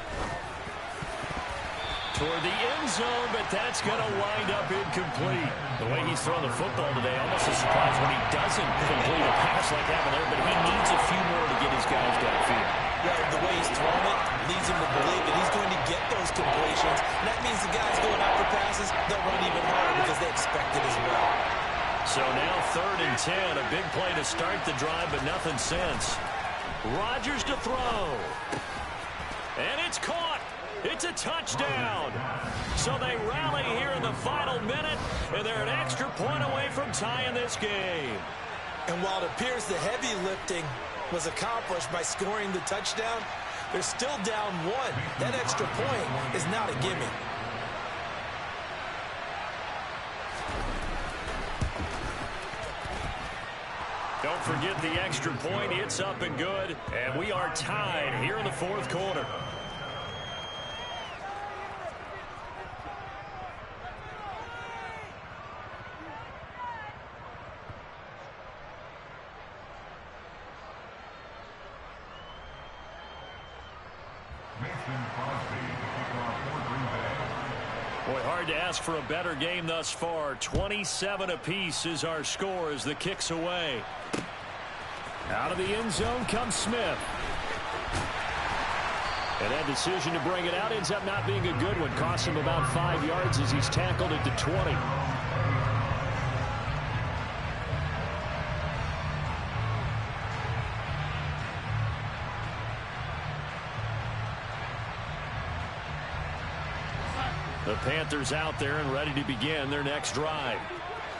Toward the end zone, but that's going to wind up incomplete. The way he's throwing the football today, almost a surprise when he doesn't complete a pass like that one there, but he needs a few more to get his guys downfield. Yeah, the way he's throwing it leads him to believe that he's going to get those completions. And that means the guys going after passes, they'll run even harder because they expect it as well. So now 3rd and 10, a big play to start the drive, but nothing since. Rodgers to throw. And it's caught. It's a touchdown. So they rally here in the final minute, and they're an extra point away from tying this game. And while it appears the heavy lifting was accomplished by scoring the touchdown, they're still down 1. That extra point is not a gimme. Don't forget the extra point. It's up and good. And we are tied here in the 4th quarter. Boy, hard to ask for a better game thus far. 27 apiece is our score as the kick's away. Out of the end zone comes Smith. And that decision to bring it out ends up not being a good one. Costs him about 5 yards as he's tackled at the 20. The Panthers out there and ready to begin their next drive.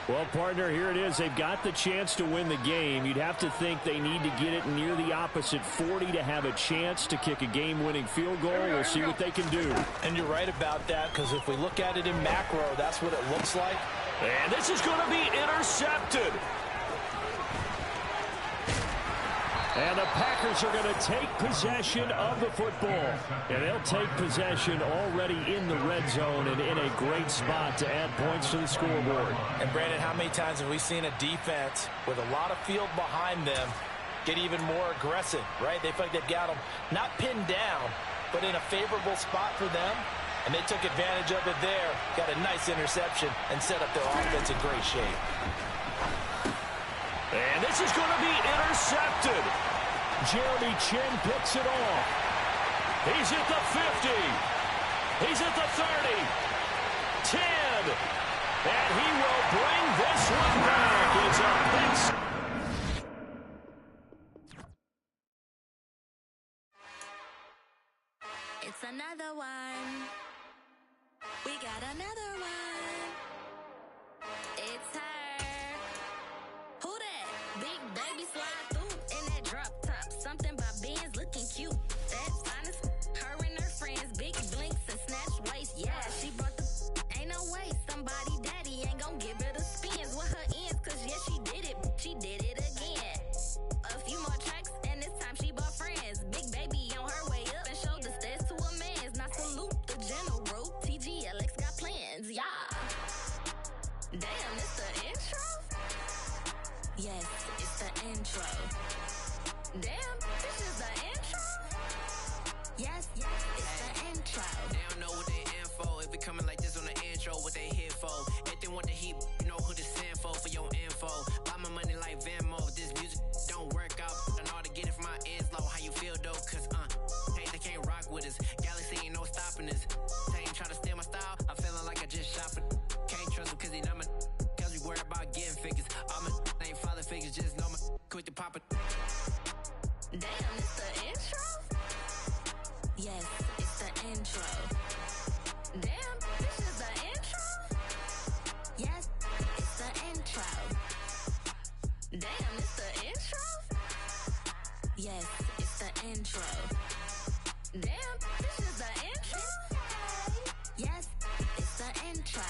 Well, partner, here it is. They've got the chance to win the game. You'd have to think they need to get it near the opposite 40 to have a chance to kick a game-winning field goal. We'll see what they can do. And you're right about that, because if we look at it in macro, that's what it looks like. And this is going to be intercepted. And the Packers are going to take possession of the football. And they'll take possession already in the red zone and in a great spot to add points to the scoreboard. And Brandon, how many times have we seen a defense with a lot of field behind them get even more aggressive, right? They feel like they've got them not pinned down, but in a favorable spot for them. And they took advantage of it there, got a nice interception, and set up their offense in great shape. And this is going to be intercepted. Jeremy Chin picks it off. He's at the 50. He's at the 30. 10. And he will bring this one back. It's a big... It's another one. We got another one. It's her. Who that? Big baby slide through in that drop top. Something by Benz looking cute. That's honest. Her and her friends, big blinks and snatch waist. Yeah, she brought the... Ain't no way somebody daddy ain't gon' give her the spins with her ends. Cause yeah, she did it. She did it again. A few more tracks and this time she bought friends. Big baby on her way up and showed the stairs to a man's. Now salute the general. TGLX got plans, yeah. Damn, it's the intro? Yes, it's the intro. Damn, this is the intro? Yes, it's the intro. They don't know what they info. If it coming like this on the intro, what they here for? If they want the heat, you know who to send for your info. Buy my money like Venmo. If this music don't work out, I know how to get it from my ends low. How you feel though? Cause hey, they can't rock with us. Galaxy ain't no stopping us. They ain't try to steal my style. I'm feeling like I just shot for. Can't trust them cause they not my. Cause we worried about getting figures. All my ain't father figures, just know my. Quick to pop it. Damn, it's the intro? Yes, it's the intro. Damn, this is the intro? Yes, it's the intro. Damn, it's the intro? Yes, it's the intro. Damn, this is the intro? Yes, it's the intro.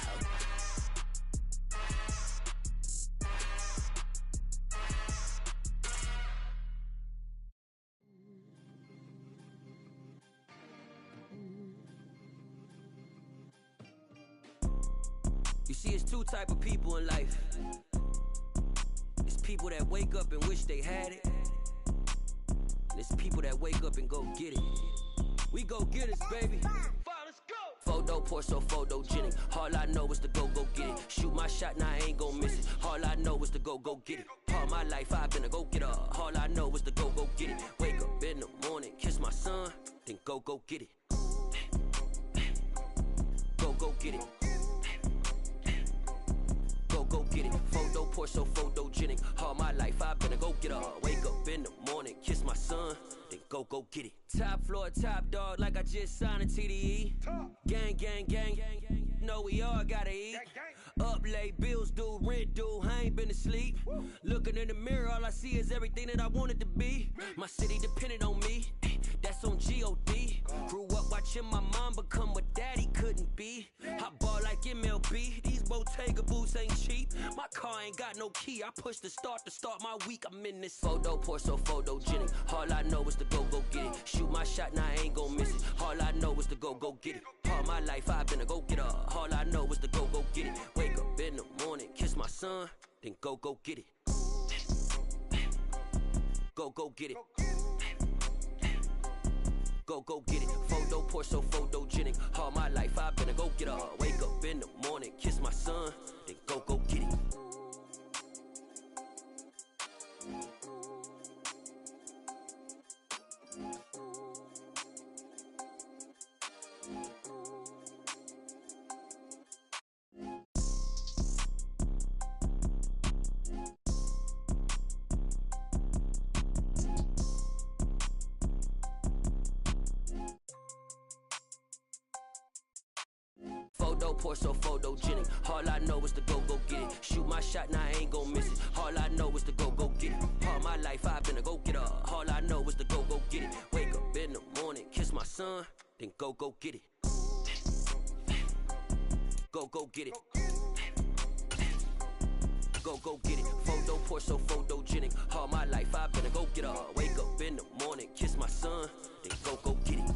You see, it's two type of people in life. It's people that wake up and wish they had it. And it's people that wake up and go get it. We go get it, baby. Let's go. Photo pour so photogenic. All I know is to go get it. Shoot my shot, now I ain't gon' miss it. All I know is to go get it. All my life I've been a go getter. All I know is to go get it. Wake up in the morning, kiss my son, then go get it. Go get it. Go get it. Photo pour so photogenic. All my life I've been a go getter. Wake up in the morning, kiss my son, then go get it. Top floor, top dog, like I just signed a TDE. Gang, gang, gang, gang. Know we all gotta eat. Up late, bills due, rent due, I ain't been asleep. Looking in the mirror, all I see is everything that I wanted to be. My city depended on me, that's on G.O.D. Grew up watching my mom become what daddy couldn't be. I ball like MLB, these Bottega boots ain't cheap. My car ain't got no key, I push the start to start my week. I'm in this photo pour so photogenic. All I know is to go get it. Shoot my shot, now I ain't gon' miss it. All I know is to go get it. All my life I've been a go getter. All I know is to go get it. Wake up in the morning, kiss my son, then go get it. Go get it. Go get it. Photo pour so photogenic. All my life I've been a go getter. Wake up in the morning, kiss my son, then go get it. Photo pour so photogenic. All I know is to go get it. Shoot my shot, now I ain't gon' miss it. All I know is to go get it. All my life I've been a go getter. All I know is to go get it. Wake up in the morning, kiss my son, then go get it. Go get it. Go get it. Photo Porsche so photogenic. All my life I better go get up. Wake up in the morning, kiss my son, then go get it.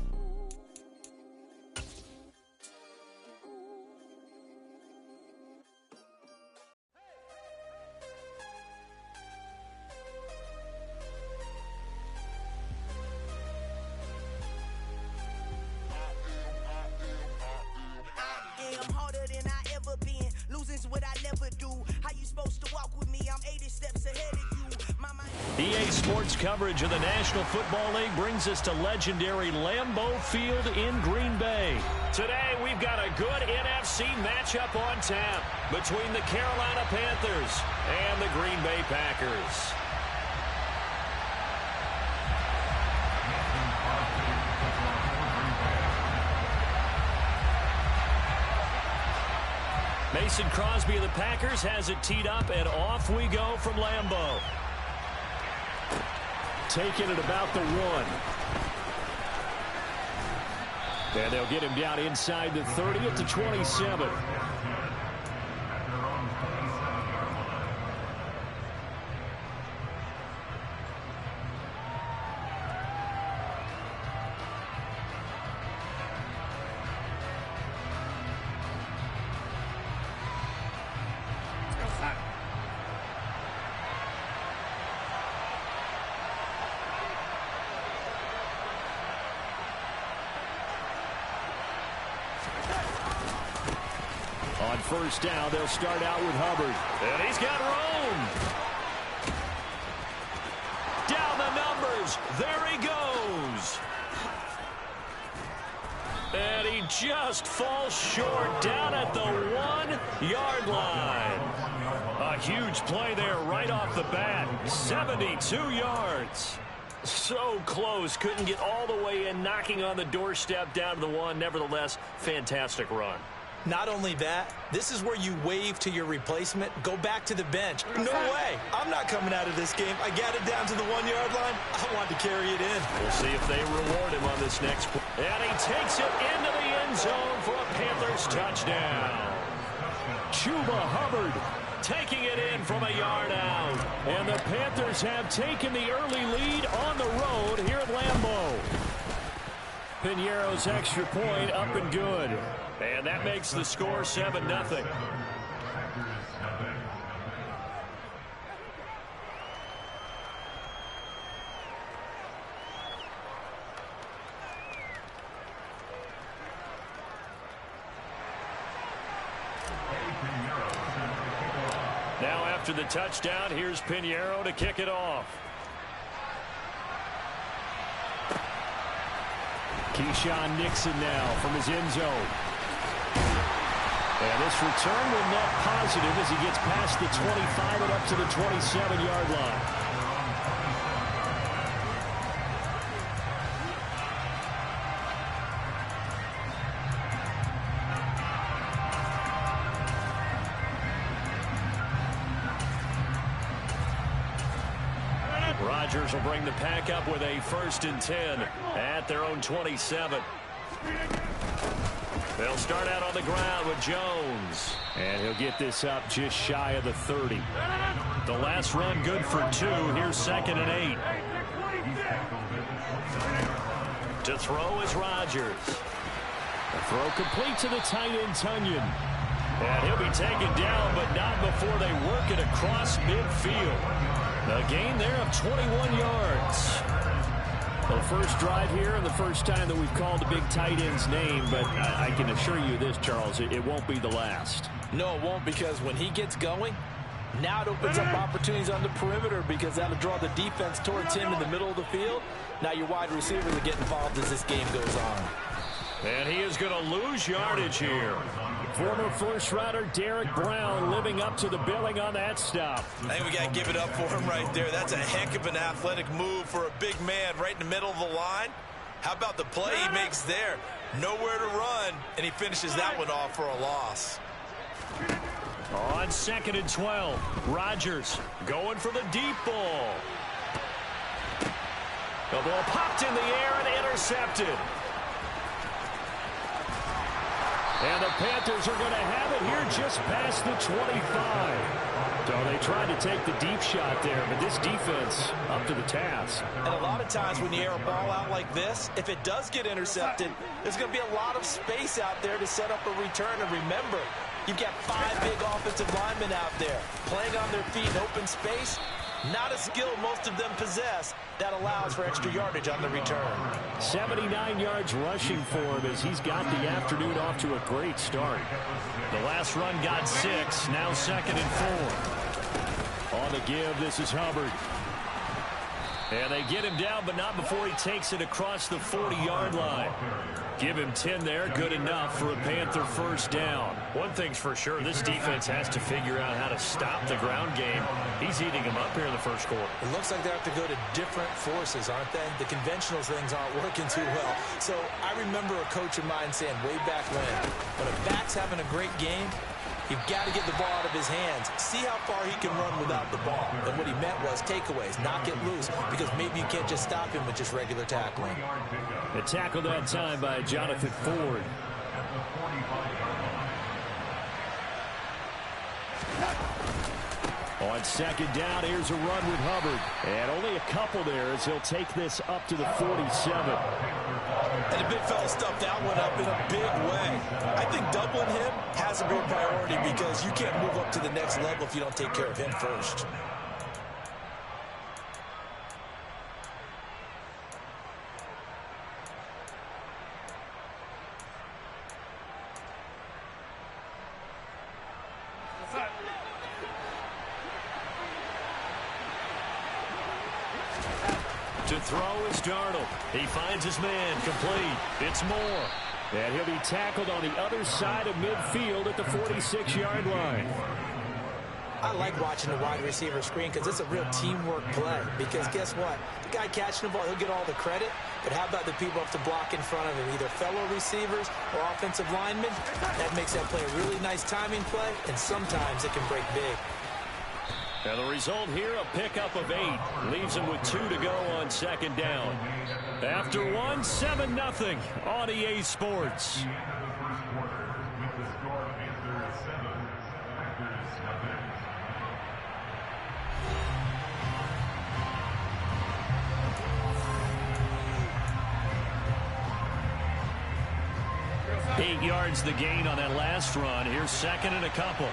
I'm harder than I ever been. Losing's what I never do. How you supposed to walk with me? I'm 80 steps ahead of you. EA Sports coverage of the National Football League brings us to legendary Lambeau Field in Green Bay. Today, we've got a good NFC matchup on tap between the Carolina Panthers and the Green Bay Packers. Mason Crosby of the Packers has it teed up, and off we go from Lambeau. Taking it about the 1. And they'll get him down inside the 30 at the 27. On first down, they'll start out with Hubbard. And he's got room. Down the numbers. There he goes. And he just falls short down at the 1-yard line. A huge play there right off the bat. 72 yards. So close. Couldn't get all the way in, knocking on the doorstep down to the 1. Nevertheless, fantastic run. Not only that, this is where you wave to your replacement, go back to the bench. No way. I'm not coming out of this game. I got it down to the 1-yard line. I want to carry it in. We'll see if they reward him on this next play. And he takes it into the end zone for a Panthers touchdown. Chuba Hubbard taking it in from a yard out. And the Panthers have taken the early lead on the road here at Lambeau. Piñeiro's extra point up and good. And that makes the score 7-0. Now after the touchdown, here's Piñeiro to kick it off. Keyshawn Nixon now from his end zone. And this return will net positive as he gets past the 25 and up to the 27-yard line. Rodgers will bring the pack up with a 1st and 10 at their own 27. They'll start out on the ground with Jones. And he'll get this up just shy of the 30. The last run good for 2. Here's 2nd and 8. To throw is Rodgers. The throw complete to the tight end, Tunyon. And he'll be taken down, but not before they work it across midfield. A gain there of 21 yards. Well, the first drive here and the first time that we've called the big tight end's name, but I can assure you this, Charles, it won't be the last. No, it won't, because when he gets going, now it opens up opportunities on the perimeter because that'll draw the defense towards him in the middle of the field. Now your wide receivers will get involved as this game goes on. And he is going to lose yardage here. Former first-rounder Derek Brown living up to the billing on that stop. I think we got to give it up for him right there. That's a heck of an athletic move for a big man right in the middle of the line. How about the play he makes there? Nowhere to run, and he finishes that one off for a loss. On 2nd and 12, Rodgers going for the deep ball. The ball popped in the air and intercepted. And the Panthers are going to have it here just past the 25. So they tried to take the deep shot there, but this defense up to the task. And a lot of times when you air a ball out like this, if it does get intercepted, there's going to be a lot of space out there to set up a return. And remember, you've got 5 big offensive linemen out there playing on their feet in open space. Not a skill most of them possess that allows for extra yardage on the return. 79 yards rushing for him as he's got the afternoon off to a great start. The last run got 6, now 2nd and 4. On the give, this is Hubbard. And they get him down, but not before he takes it across the 40-yard line. Give him 10 there, good enough for a Panther first down. One thing's for sure, this defense has to figure out how to stop the ground game. He's eating them up here in the first quarter. It looks like they have to go to different forces, aren't they? The conventional things aren't working too well. So I remember a coach of mine saying way back when a back's having a great game, you've got to get the ball out of his hands. See how far he can run without the ball. And what he meant was takeaways, knock it loose, because maybe you can't just stop him with just regular tackling. A tackle that time by Jonathan Ford. On 2nd down, here's a run with Hubbard. And only a couple there as he'll take this up to the 47. And the big fella stuffed that one up in a big way. I think doubling him has a great priority because you can't move up to the next level if you don't take care of him first. To throw is Darnold. He finds his man, complete. It's Moore. And he'll be tackled on the other side of midfield at the 46-yard line. I like watching the wide receiver screen because it's a real teamwork play. Because guess what? The guy catching the ball, he'll get all the credit. But how about the people up to block in front of him, either fellow receivers or offensive linemen? That makes that play a really nice timing play, and sometimes it can break big. And the result here, a pickup of 8. Leaves him with 2 to go on 2nd down. After 1, 7-0 on EA Sports. Eight yards the gain on that last run. Here's 2nd and a couple.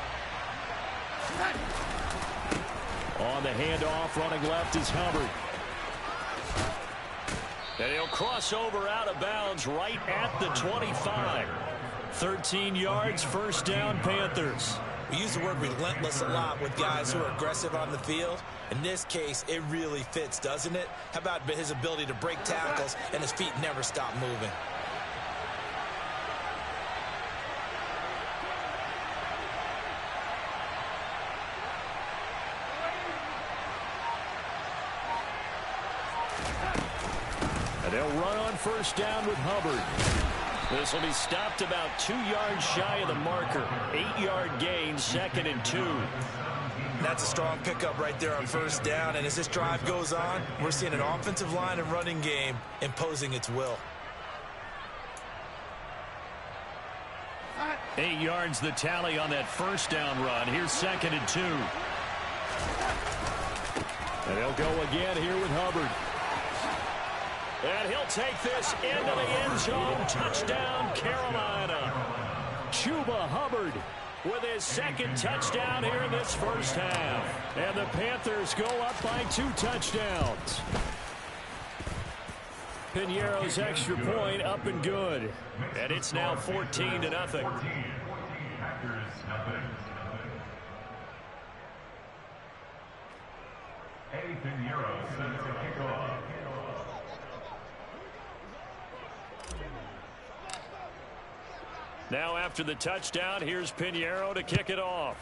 On the handoff, running left is Hubbard. And he'll cross over out of bounds right at the 25. 13 yards, first down, Panthers. We use the word relentless a lot with guys who are aggressive on the field. In this case, it really fits, doesn't it? How about his ability to break tackles and his feet never stop moving? They'll run on first down with Hubbard. This will be stopped about 2 yards shy of the marker. 8-yard gain, 2nd and 2. That's a strong pickup right there on first down. And as this drive goes on, we're seeing an offensive line and running game imposing its will. 8 yards the tally on that first down run. Here's 2nd and 2. And they'll go again here with Hubbard. And he'll take this into the end zone. Touchdown, Carolina. Chuba Hubbard with his 2nd touchdown here in this first half. And the Panthers go up by 2 touchdowns. Piñeiro's extra point up and good. And it's now 14-0. Eddie Piñeiro sends the kickoff. Now after the touchdown, here's Piñeiro to kick it off.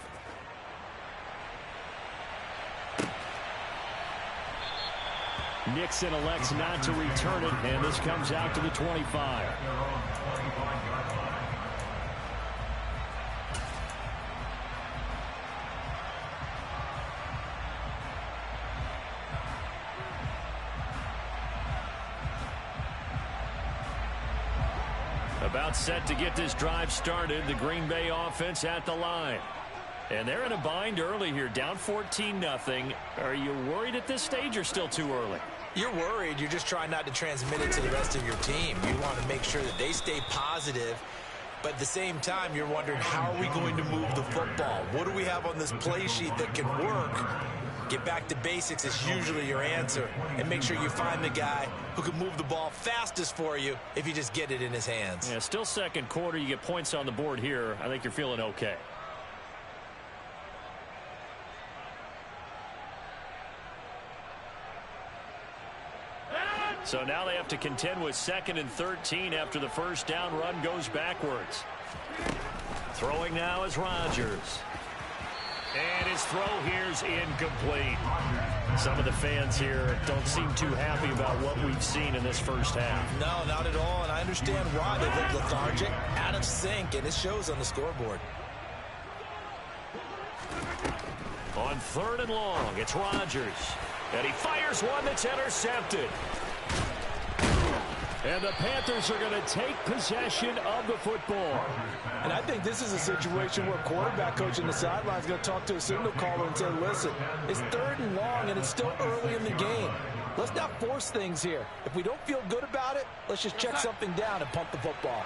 Nixon elects not to return it, and this comes out to the 25. About set to get this drive started. The Green Bay offense at the line. And they're in a bind early here, down 14-0. Are you worried at this stage or still too early? You're worried. You're just trying not to transmit it to the rest of your team. You want to make sure that they stay positive. But at the same time, you're wondering, how are we going to move the football? What do we have on this play sheet that can work? Get back to basics is usually your answer. And make sure you find the guy who can move the ball fastest for you if you just get it in his hands. Yeah, still second quarter. You get points on the board here. I think you're feeling okay. So now they have to contend with 2nd and 13 after the first down run goes backwards. Throwing now is Rodgers. And his throw here's incomplete. Some of the fans here don't seem too happy about what we've seen in this first half. No, not at all, and I understand why. They look lethargic, out of sync, and it shows on the scoreboard. On 3rd and long, it's Rodgers. And he fires one that's intercepted. And the Panthers are going to take possession of the football. And I think this is a situation where quarterback coach in the sideline is going to talk to a signal caller and say, listen, it's 3rd and long and it's still early in the game. Let's not force things here. If we don't feel good about it, let's just check something down and pump the football.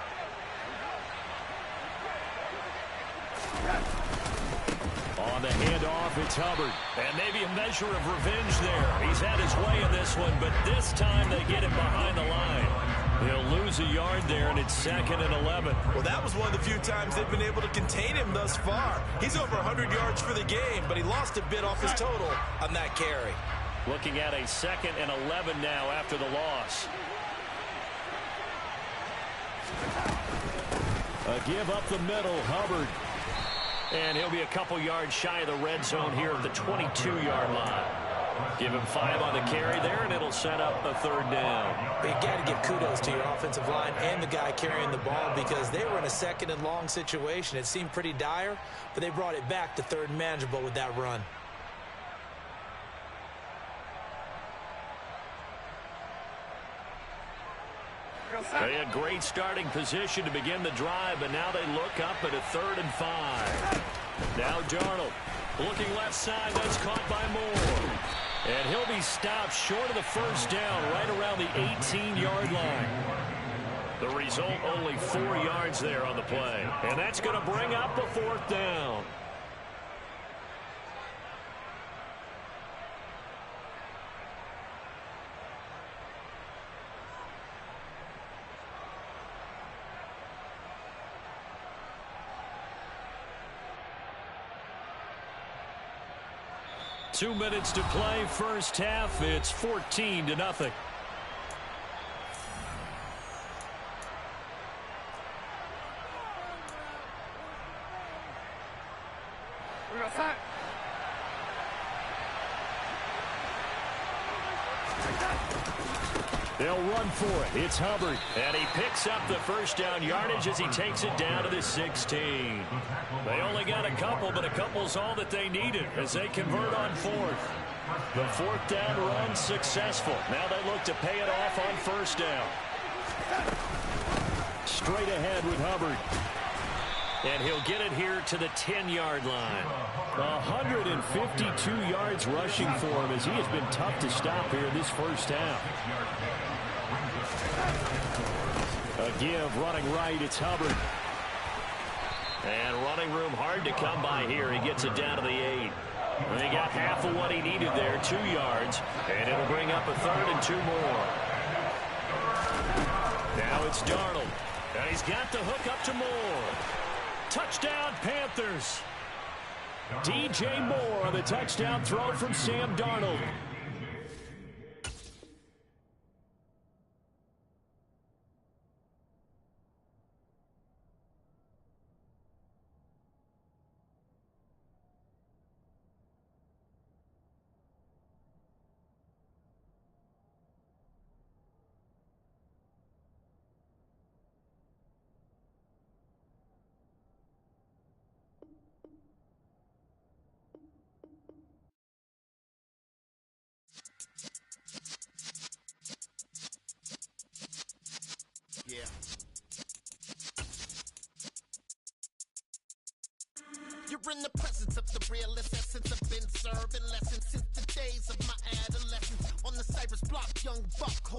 On the handoff, it's Hubbard. And maybe a measure of revenge there. He's had his way in this one, but this time they get him behind the line. He'll lose a yard there, and it's 2nd and 11. Well, that was one of the few times they've been able to contain him thus far. He's over 100 yards for the game, but he lost a bit off his total on that carry. Looking at a 2nd and 11 now after the loss. A give up the middle, Hubbard. And he'll be a couple yards shy of the red zone here at the 22-yard line. Give him 5 on the carry there, and it'll set up a 3rd down. But you got to give kudos to your offensive line and the guy carrying the ball, because they were in a 2nd and long situation. It seemed pretty dire, but they brought it back to 3rd and manageable with that run. They had great starting position to begin the drive, but now they look up at a 3rd and 5. Now Darnold looking left side. That's caught by Moore. And he'll be stopped short of the first down right around the 18-yard line. The result, only 4 yards there on the play. And that's going to bring up the 4th down. Two minutes to play, first half. It's 14-0. They'll run for it. It's Hubbard. And he picks up the first down yardage as he takes it down to the 16. They only got a couple, but a couple's all that they needed as they convert on 4th. The 4th down run successful. Now they look to pay it off on first down. Straight ahead with Hubbard. And he'll get it here to the 10-yard line. 152 yards rushing for him as he has been tough to stop here this first half. A give running right, it's Hubbard. And running room hard to come by here. He gets it down to the 8. And he got half of what he needed there, 2 yards. And it'll bring up a 3rd and 2 more. Now it's Darnold. And he's got the hook up to Moore. Touchdown, Panthers. DJ Moore on the touchdown throw from Sam Darnold. in the presence of the realest essence. I've been serving lessons since the days of my adolescence. On the Cypress block, young buck.